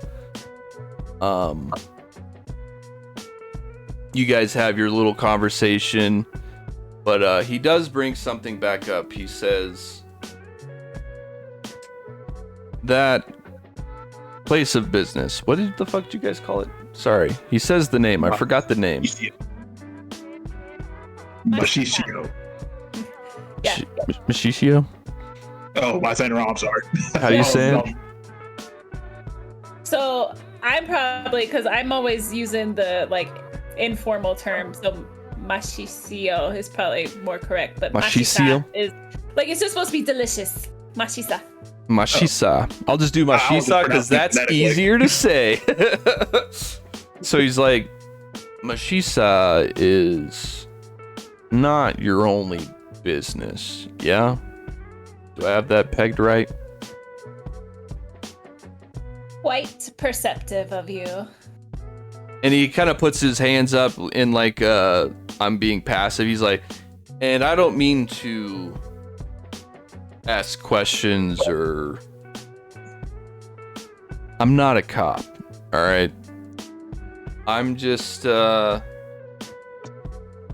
You guys have your little conversation, but he does bring something back up. He says that place of business. What the fuck did you guys call it? Sorry. He says the name. I forgot the name. Mashishio. Yeah. Mashishio? Oh, am I saying it wrong? I'm sorry. How do you say it? So I'm probably, because I'm always using the informal term, so mashisio is probably more correct, but Mashisio? mashisa is it's just supposed to be delicious. Mashisa. Mashisa. I'll just do Mashisa because that's easier to say. So he's like, Mashisa is not your only business, yeah? Do I have that pegged right? Quite perceptive of you. And he kind of puts his hands up in I'm being passive. He's like, and I don't mean to ask questions or... I'm not a cop, alright? I'm just, I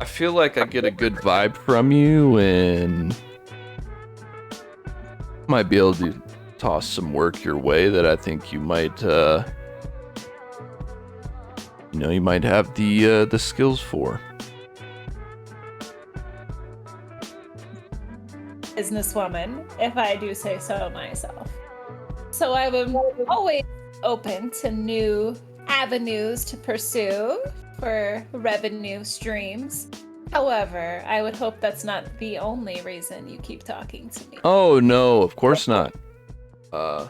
feel like I get a good vibe from you and might be able to toss some work your way that I think you might, you might have the skills for. Businesswoman, if I do say so myself. So I would always open to new avenues to pursue for revenue streams. However, I would hope that's not the only reason you keep talking to me. Oh no, of course not. I'm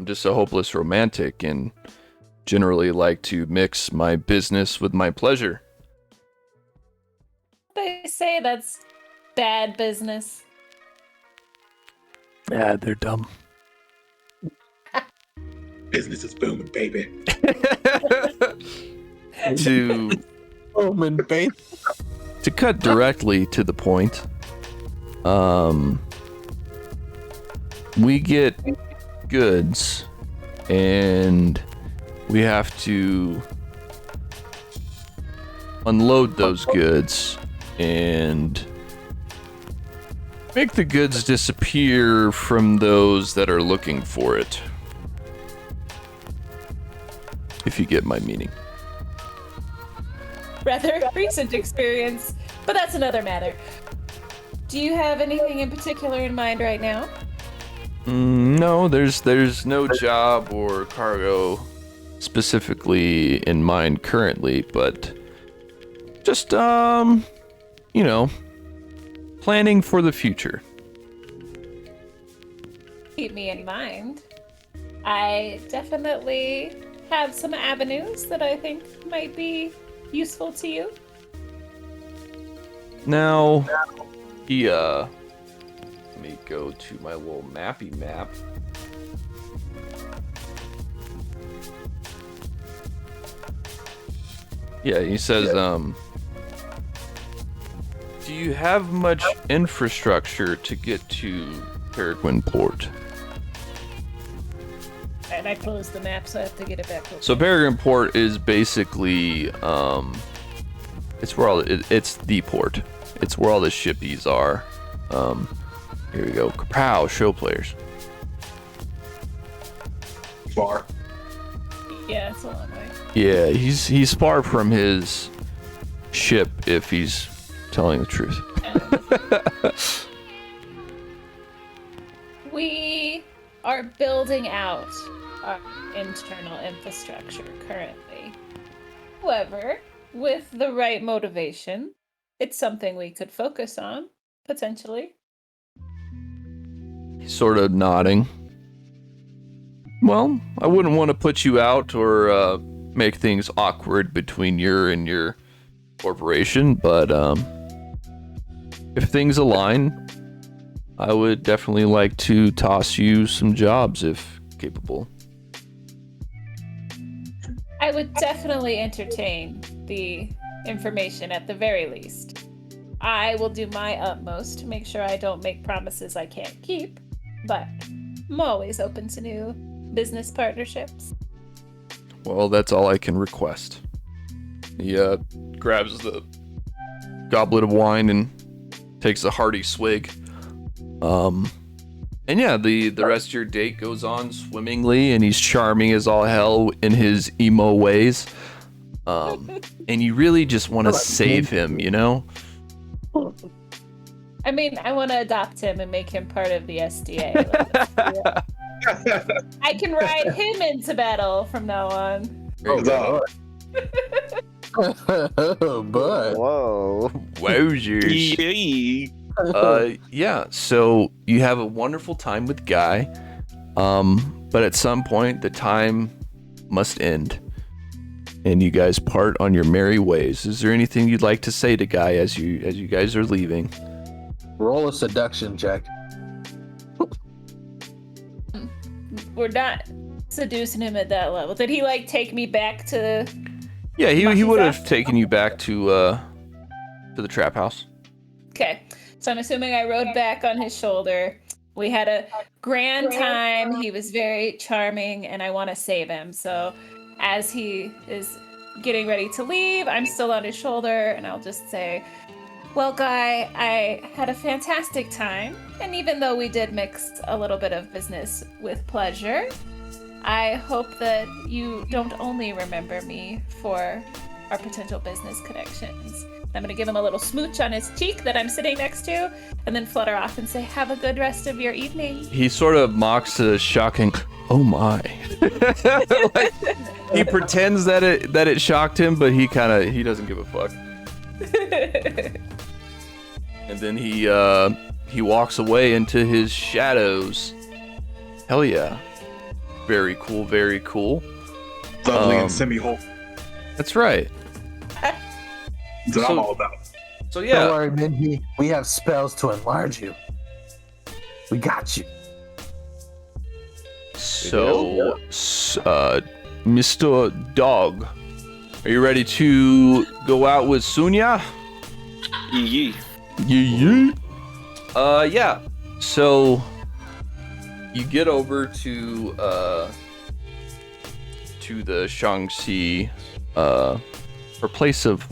just a hopeless romantic and generally like to mix my business with my pleasure. They say that's bad business. Yeah, they're dumb. Business is booming, baby. To cut directly to the point, we get goods and we have to unload those goods and make the goods disappear from those that are looking for it. If you get my meaning. Rather recent experience, but that's another matter. Do you have anything in particular in mind right now? No, there's no job or cargo specifically in mind currently, but just planning for the future. Keep me in mind. I definitely have some avenues that I think might be useful to you? Now, he let me go to my little mappy map. Yeah, he says, do you have much infrastructure to get to Peregrine Port? And I closed the map, so I have to get it back open. So Peregrine Port is basically, it's where all it's the port. It's where all the shippies are. Here we go. Kapow, show players. Far. Yeah, it's a long way. Yeah, he's far from his ship if he's telling the truth. We are building out our internal infrastructure currently. However, with the right motivation, it's something we could focus on, potentially. He's sort of nodding. Well, I wouldn't want to put you out or make things awkward between you and your corporation, but if things align, I would definitely like to toss you some jobs if capable. I would definitely entertain the information at the very least. I will do my utmost to make sure I don't make promises I can't keep, but I'm always open to new business partnerships. Well, that's all I can request. He grabs the goblet of wine and takes a hearty swig. And yeah, the rest of your date goes on swimmingly, and he's charming as all hell in his emo ways. And you really just want to save him, you know? I mean, I want to adopt him and make him part of the SDA. I can ride him into battle from now on. Oh, but Whoa. Wowzers. Yeah, so you have a wonderful time with Guy, but at some point the time must end, and you guys part on your merry ways. Is there anything you'd like to say to Guy as you guys are leaving? roll a seduction check. We're not seducing him at that level. Did he like take me back to? Yeah, he would have Machisa? taken you back to the trap house. Okay, so I'm assuming I rode back on his shoulder. We had a grand time. He was very charming, and I want to save him. So, as he is getting ready to leave, I'm still on his shoulder, and I'll just say, "Well, Guy, I had a fantastic time, and even though we did mix a little bit of business with pleasure, I hope that you don't only remember me for our potential business connections." I'm going to give him a little smooch on his cheek that I'm sitting next to, and then flutter off and say, "Have a good rest of your evening." He sort of mocks a shocking, "Oh my!" Like, he pretends that it shocked him, but he doesn't give a fuck. And then he walks away into his shadows. Hell yeah! Very cool, very cool. Lovely and semi-whole. That's right. That's what I'm all about. So Don't yeah, worry, Mindy. We have spells to enlarge you. We got you. so Mr. Dog, are you ready to go out with Sunya? Yee. Yeah. Yeah. So you get over to the Shaanxi, her place of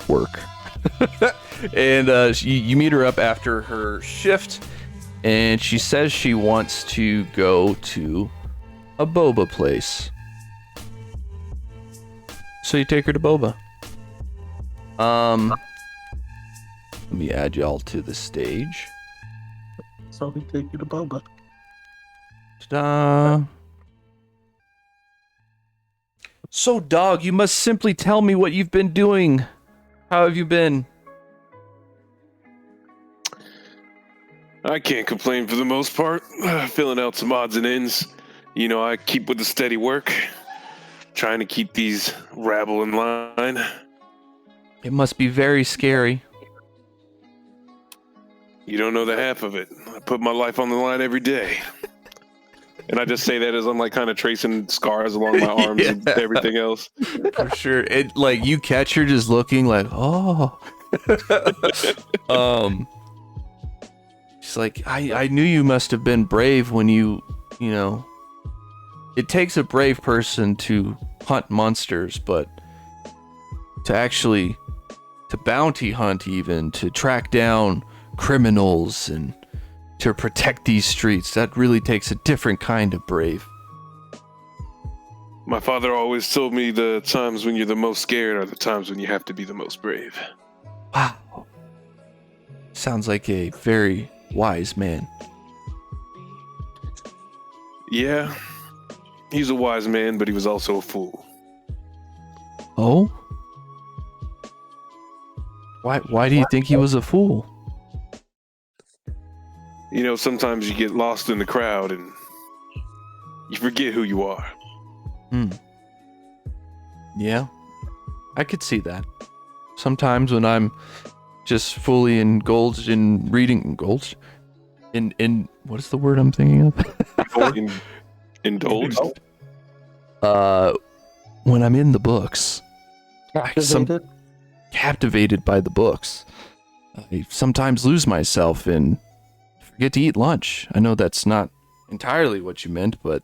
work, and you meet her up after her shift, and she says she wants to go to a boba place. So you take her to boba. Let me add y'all to the stage. So we take you to Boba. Ta-da. So, Dog, you must simply tell me what you've been doing. How have you been? I can't complain for the most part. Filling out some odds and ends. You know, I keep with the steady work. Trying to keep these rabble in line. It must be very scary. You don't know the half of it. I put my life on the line every day. And I just say that as I'm like kind of tracing scars along my arms and everything else. For sure. It like you catch her just looking like, oh. She's like, I knew you must have been brave when you know. It takes a brave person to hunt monsters, but to bounty hunt, even to track down criminals and to protect these streets, that really takes a different kind of brave. My father always told me the times when you're the most scared are the times when you have to be the most brave. Wow. Sounds like a very wise man. Yeah, he's a wise man, but he was also a fool. Oh? Why do you think he was a fool? You know, sometimes you get lost in the crowd and you forget who you are. Yeah, I could see that. Sometimes when I'm just fully indulged in reading in what is the word I'm thinking of? Indulged? When I'm in the books, Captivated? captivated by the books, I sometimes lose myself and forget to eat lunch. I know that's not entirely what you meant, but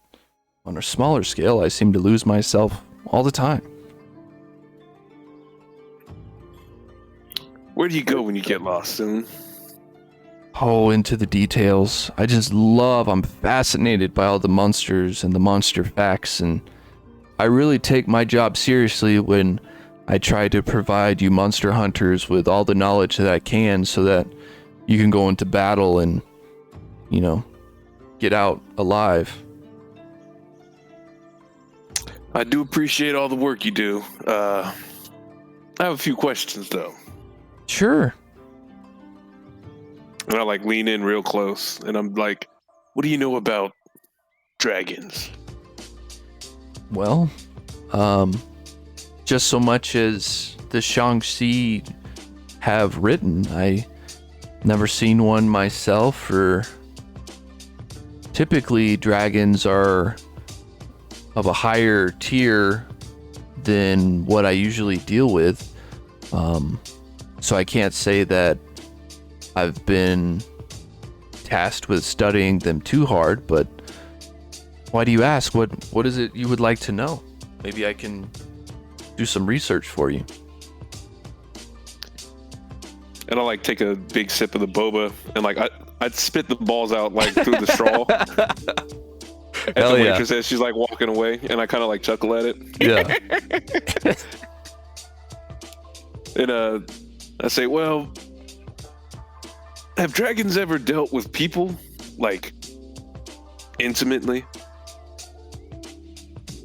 on a smaller scale, I seem to lose myself all the time. Where do you go when you get lost, Soon? Oh, into the details. I'm fascinated by all the monsters and the monster facts, and I really take my job seriously when I try to provide you monster hunters with all the knowledge that I can so that you can go into battle and, you know, get out alive. I do appreciate all the work you do. I have a few questions, though. Sure. And I like lean in real close, and I'm like, what do you know about dragons? Well, just so much as the Shaanxi have written. I never seen one myself, or typically dragons are of a higher tier than what I usually deal with. So I can't say that I've been tasked with studying them too hard, but why do you ask? What is it you would like to know? Maybe I can do some research for you. And I like take a big sip of the boba, and like I'd spit the balls out like through the straw. At Hell the yeah. waitress as she's like walking away, and I kind of like chuckle at it. Yeah. And I say, well, have dragons ever dealt with people, like, intimately?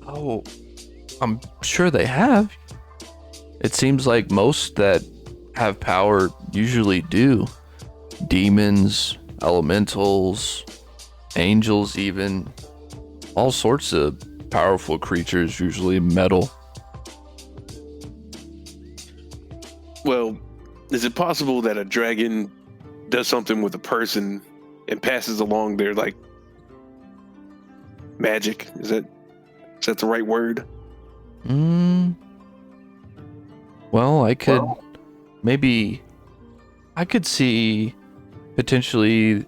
Oh, I'm sure they have. It seems like most that have power usually do. Demons, elementals, angels even. All sorts of powerful creatures, usually metal. Well, is it possible that a dragon does something with a person and passes along their, like, magic? Is that the right word? Well, I could see potentially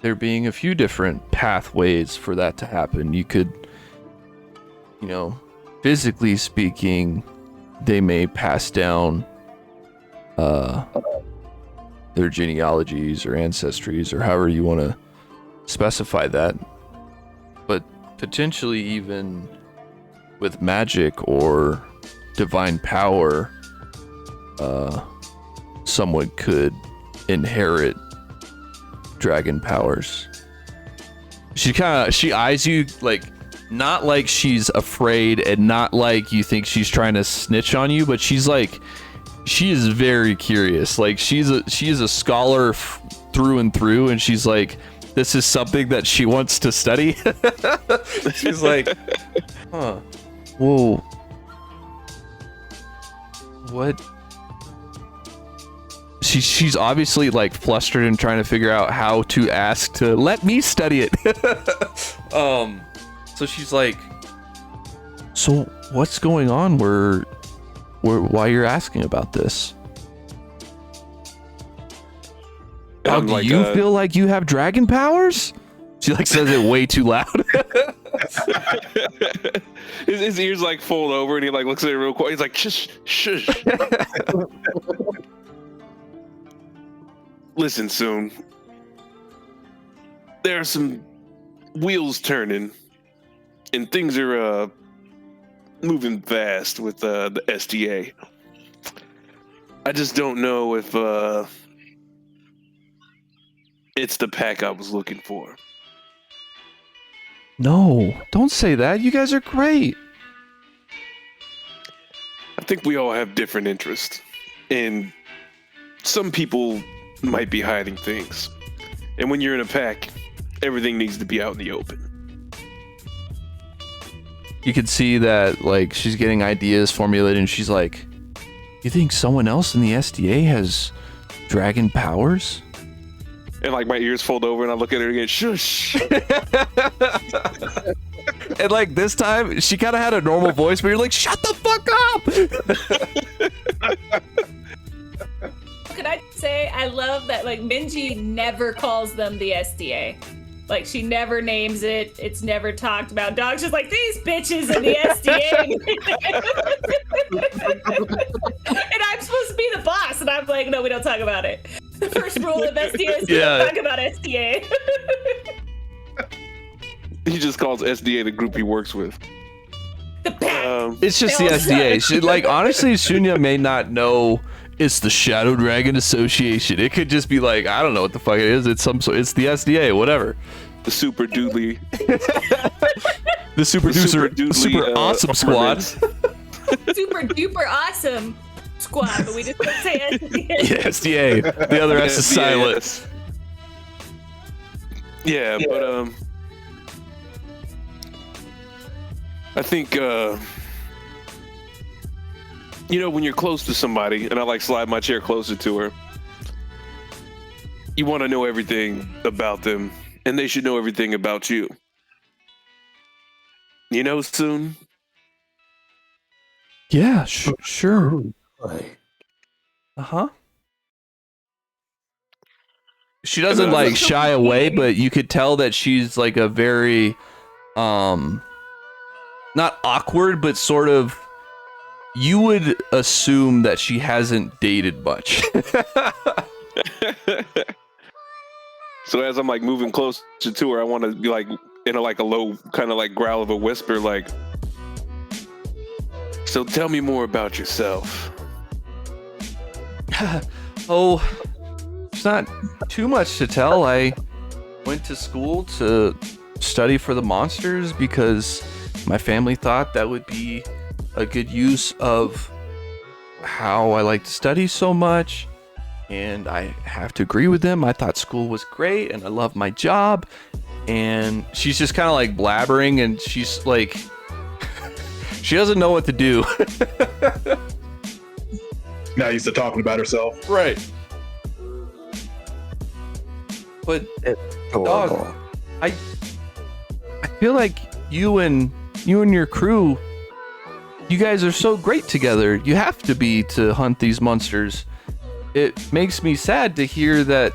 there being a few different pathways for that to happen. You could, physically speaking, they may pass down their genealogies or ancestries or however you want to specify that. But potentially even with magic or divine power, someone could inherit dragon powers. She eyes you like, not like she's afraid and not like you think she's trying to snitch on you, but she is very curious. Like she is a scholar through and through, and she's like, this is something that she wants to study. She's like, huh, whoa, she's obviously like flustered and trying to figure out how to ask to let me study it. So she's like, so what's going on? Why you're asking about this? How do you feel like you have dragon powers? She like says it way too loud. his ears like fold over, and he like looks at it real quick. He's like, shush, shush. Listen, soon. There are some wheels turning, and things are moving fast with the SDA. I just don't know if it's the pack I was looking for. No, don't say that. You guys are great. I think we all have different interests, and some people might be hiding things. And when you're in a pack, everything needs to be out in the open. You can see that like she's getting ideas formulated, and she's like, you think someone else in the SDA has dragon powers? And like my ears fold over, and I look at her again. Shush. And like this time, she kind of had a normal voice, but you're like, shut the fuck up. Can I say I love that like Minji never calls them the SDA. Like she never names it. It's never talked about. Dog's just like these bitches in the SDA. And I'm supposed to be the boss, and I'm like, no, we don't talk about it. The first rule of SDA is we don't talk about SDA. He just calls SDA the group he works with. The pack. It's just the SDA. She, like honestly, Shunya may not know it's the Shadow Dragon Association. It could just be like, I don't know what the fuck it is. It's some sort. It's the SDA, whatever. The super doodly. The super awesome squad. Super duper awesome squad, but we just don't say SDA. Yeah, SDA. The other S is silent. Yeah, but I think you know, when you're close to somebody, and I like slide my chair closer to her, you want to know everything about them, and they should know everything about you. You know, soon. Yeah, sure. Uh-huh. She doesn't like shy away, but you could tell that she's like a very not awkward, but sort of, you would assume that she hasn't dated much. So as I'm like moving closer to her, I want to be like in a low kind of like growl of a whisper, like, so tell me more about yourself. Oh, there's not too much to tell. I went to school to study for the monsters because my family thought that would be a good use of how I like to study so much. And I have to agree with them. I thought school was great and I love my job. And she's just kind of like blabbering, and she's like, she doesn't know what to do. Not used to talking about herself. Right. But dog, I feel like you and your crew, you guys are so great together. You have to be to hunt these monsters. It makes me sad to hear that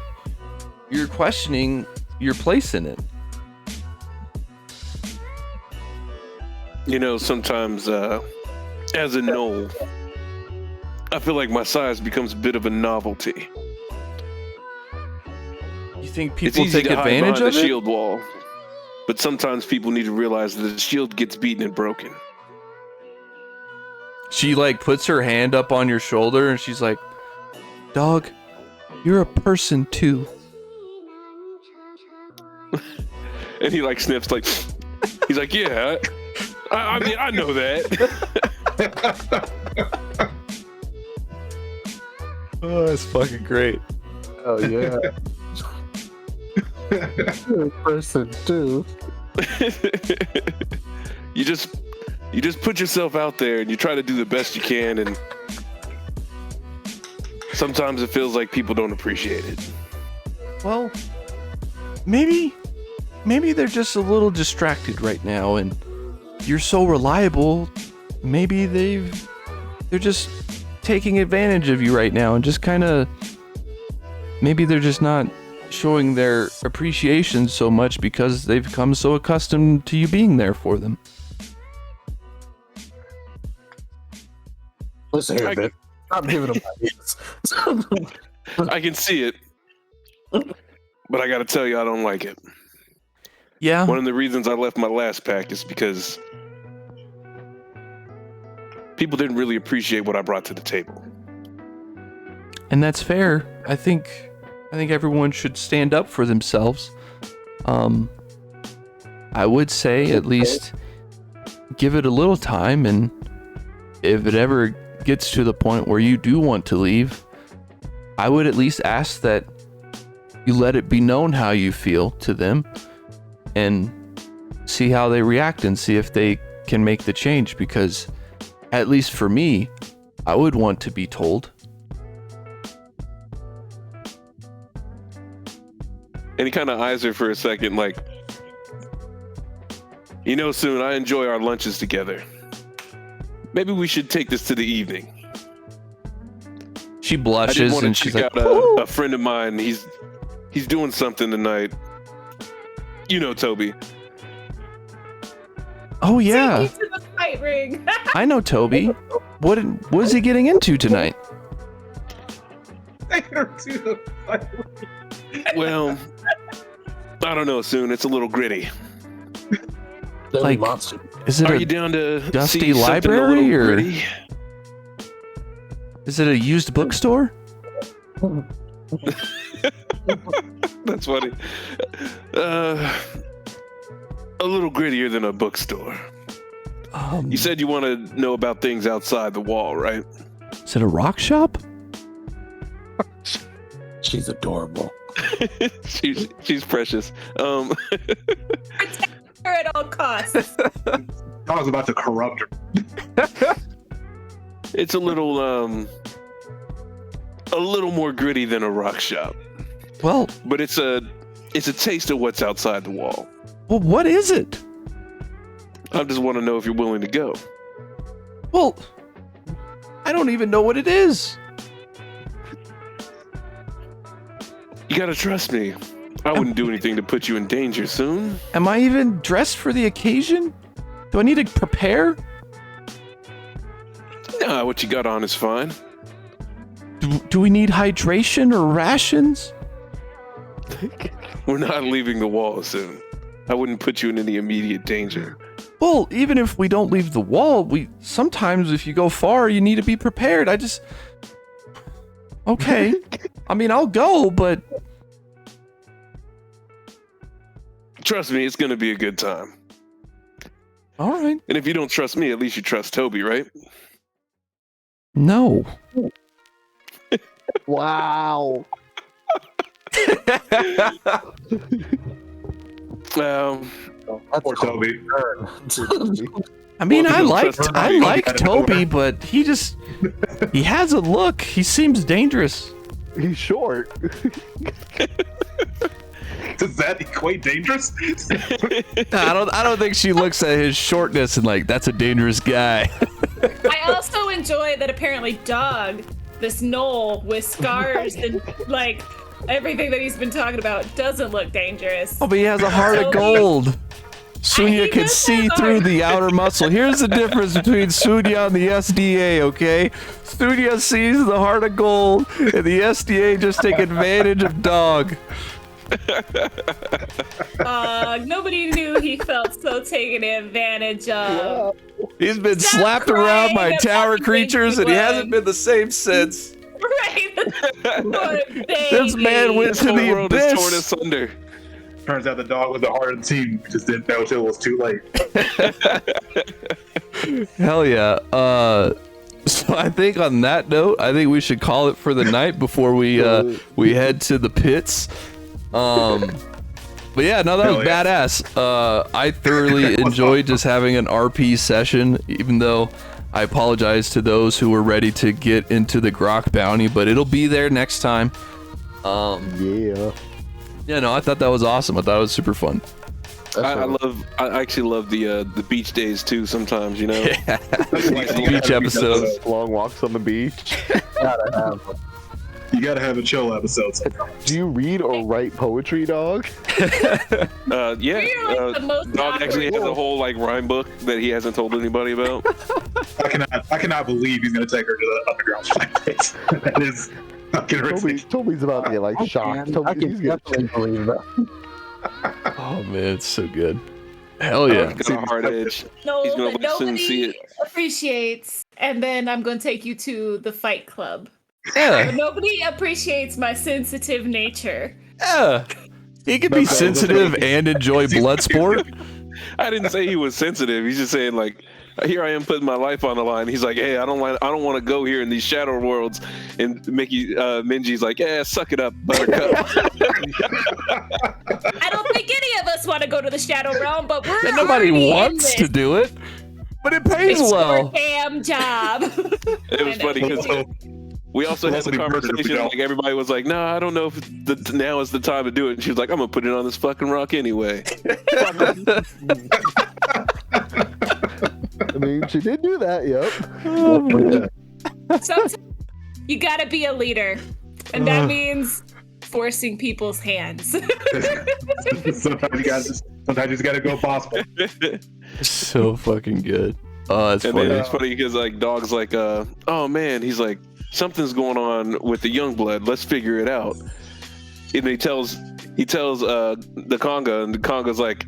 you're questioning your place in it. You know, sometimes as a gnoll, I feel like my size becomes a bit of a novelty. You think It's people easy take to hide advantage behind of the it? shield wall, but sometimes people need to realize that the shield gets beaten and broken. She like puts her hand up on your shoulder and she's like, dog, you're a person too. And he like sniffs, like, he's like, yeah, I mean, I know that. Oh, that's fucking great. Oh yeah. Good person too. You just put yourself out there and you try to do the best you can, and Sometimes it feels like people don't appreciate it. Well, maybe they're just a little distracted right now, and you're so reliable. Maybe they're just taking advantage of you right now, and just kind of maybe they're just not showing their appreciation so much because they've become so accustomed to you being there for them. Listen here, bitch. I'm giving them ideas. I can see it, but I got to tell you, I don't like it. Yeah. One of the reasons I left my last pack is because people didn't really appreciate what I brought to the table. And that's fair. I think everyone should stand up for themselves. I would say at least give it a little time, and if it ever gets to the point where you do want to leave, I would at least ask that you let it be known how you feel to them and see how they react and see if they can make the change, because at least for me, I would want to be told. And he kind of eyes her for a second, like, soon I enjoy our lunches together. Maybe we should take this to the evening. She I did blushes want to and she's check like, out a friend of mine. He's doing something tonight. Toby. "Oh yeah, Take me to the fight ring. I know Toby. What is he getting into tonight?" Well, I don't know, soon. It's a little gritty. Like, monster. is it Are a you down to dusty see something a library, little or gritty? is it a used bookstore? That's funny. A little grittier than a bookstore. You said you want to know about things outside the wall, right? Is it a rock shop? She's adorable. she's precious. Protect her at all costs. I was about to corrupt her. It's a little more gritty than a rock shop, Well, but it's a taste of what's outside the wall. what is it? I just want to know if you're willing to go. Well, I don't even know what it is. You gotta trust me. I wouldn't do anything to put you in danger soon. Am I even dressed for the occasion? Do I need to prepare? Nah, what you got on is fine. Do we need hydration or rations? We're not leaving the wall soon. I wouldn't put you in any immediate danger. Well, even if we don't leave the wall, sometimes if you go far, you need to be prepared. Okay. I mean, I'll go, but Trust me, it's gonna be a good time. all right. And if you don't trust me, at least you trust Toby, right? No. Wow. Poor Toby. I mean, I Trust like Toby. Toby, but he has a look. He seems dangerous. He's short. Does that equate dangerous? I don't think she looks at his shortness and like, that's a dangerous guy. I also enjoy that apparently Dog, this Knoll with scars and like everything that he's been talking about, doesn't look dangerous. Oh, but he has a heart of gold. Sunya He can does see have a through heart. the outer muscle. Here's the difference between Sunya and the SDA, okay? Sunya sees the heart of gold, and the SDA just take advantage of Dog. Nobody knew he felt so taken advantage of. He's been Stop slapped around by crying tower about the creatures, and he big hasn't been the same since. Right? Poor This man baby. went This to whole the world is torn abyss. asunder. Turns out the dog was the heart of the team. We just didn't know until it was too late. Hell yeah. So I think on that note, I think we should call it for the night before we head to the pits. But yeah, no, that was Hell yeah. badass. I thoroughly enjoyed just having an RP session, even though I apologize to those who were ready to get into the Grok bounty, but it'll be there next time. Yeah. Yeah, no, I thought that was awesome. I thought it was super fun. I actually love the beach days too. Sometimes, you know. Beach episodes. Long walks on the beach. You gotta have a chill episode sometimes. Do you read or write poetry, dog? Yeah. You're like the most Dog actually has awkward. a whole like rhyme book that he hasn't told anybody about. I cannot believe he's gonna take her to the underground fight place. That is fucking ridiculous. Toby's about to get like shocked. I can definitely believe that. Oh man, it's so good. Hell yeah. He's got a hard edge. No, He's gonna that listen and see nobody appreciates, and then I'm going to take you to the fight club. Yeah. But nobody appreciates my sensitive nature. Yeah. He can be sensitive and enjoy blood sport. I didn't say he was sensitive. He's just saying like, here I am putting my life on the line. He's like, hey, I don't want to go here in these shadow worlds. And Minji's like, yeah, suck it up, Buttercup. I don't think any of us want to go to the Shadow Realm, but we're And nobody already wants in to this. do it, but it pays It's well. your damn job. It was funny because we also had the conversation. Like everybody was like, "No, I don't know if now is the time to do it." And she was like, "I'm gonna put it on this fucking rock anyway." I mean, she did do that, yep. Sometimes you gotta be a leader, and that means forcing people's hands. Sometimes you just gotta go possible. So fucking good. Oh, that's And funny. then it's funny because like Dog's like, "Oh man," he's like, "Something's going on with the young blood. Let's figure it out." And he tells the Conga, and the Conga's like,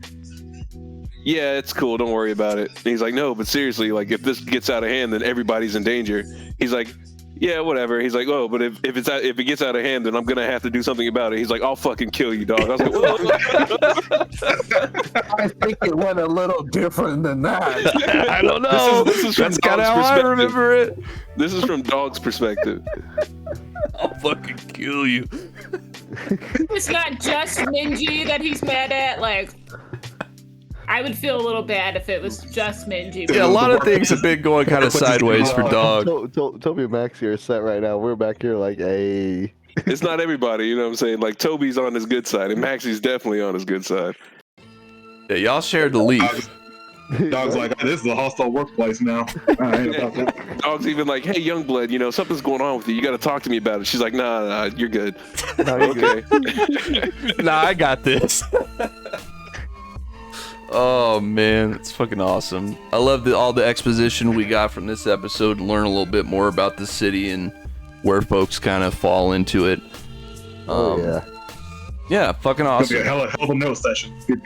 "Yeah, it's cool. Don't worry about it." And he's like, "No, but seriously, like if this gets out of hand, then everybody's in danger." He's like, "Yeah, whatever." He's like, "Oh, but if it gets out of hand, then I'm gonna have to do something about it." He's like, "I'll fucking kill you, dog." I was like, "Whoa." I think it went a little different than that. I don't know. This is from That's kind of Dog's how I perspective. remember it. This is from Dog's perspective. I'll fucking kill you. It's not just Minji that he's mad at. Like, I would feel a little bad if it was just Minji. Yeah, a lot of things have been going kind of sideways for Dog. Toby and Max here are set right now. We're back here like, hey. It's not everybody, you know what I'm saying? Like Toby's on his good side, and Maxie's definitely on his good side. Yeah, y'all shared the leaf. Dog's like, this is a hostile workplace now. I ain't about that. Dog's even like, "Hey, Youngblood, you know something's going on with you. You got to talk to me about it." She's like, "Nah, you're good." Okay. Nah, I got this. Oh man, it's fucking awesome. I love all the exposition we got from this episode and learn a little bit more about the city and where folks kind of fall into it. Oh, yeah. Yeah, fucking It'll be awesome. a hell of a no session. Good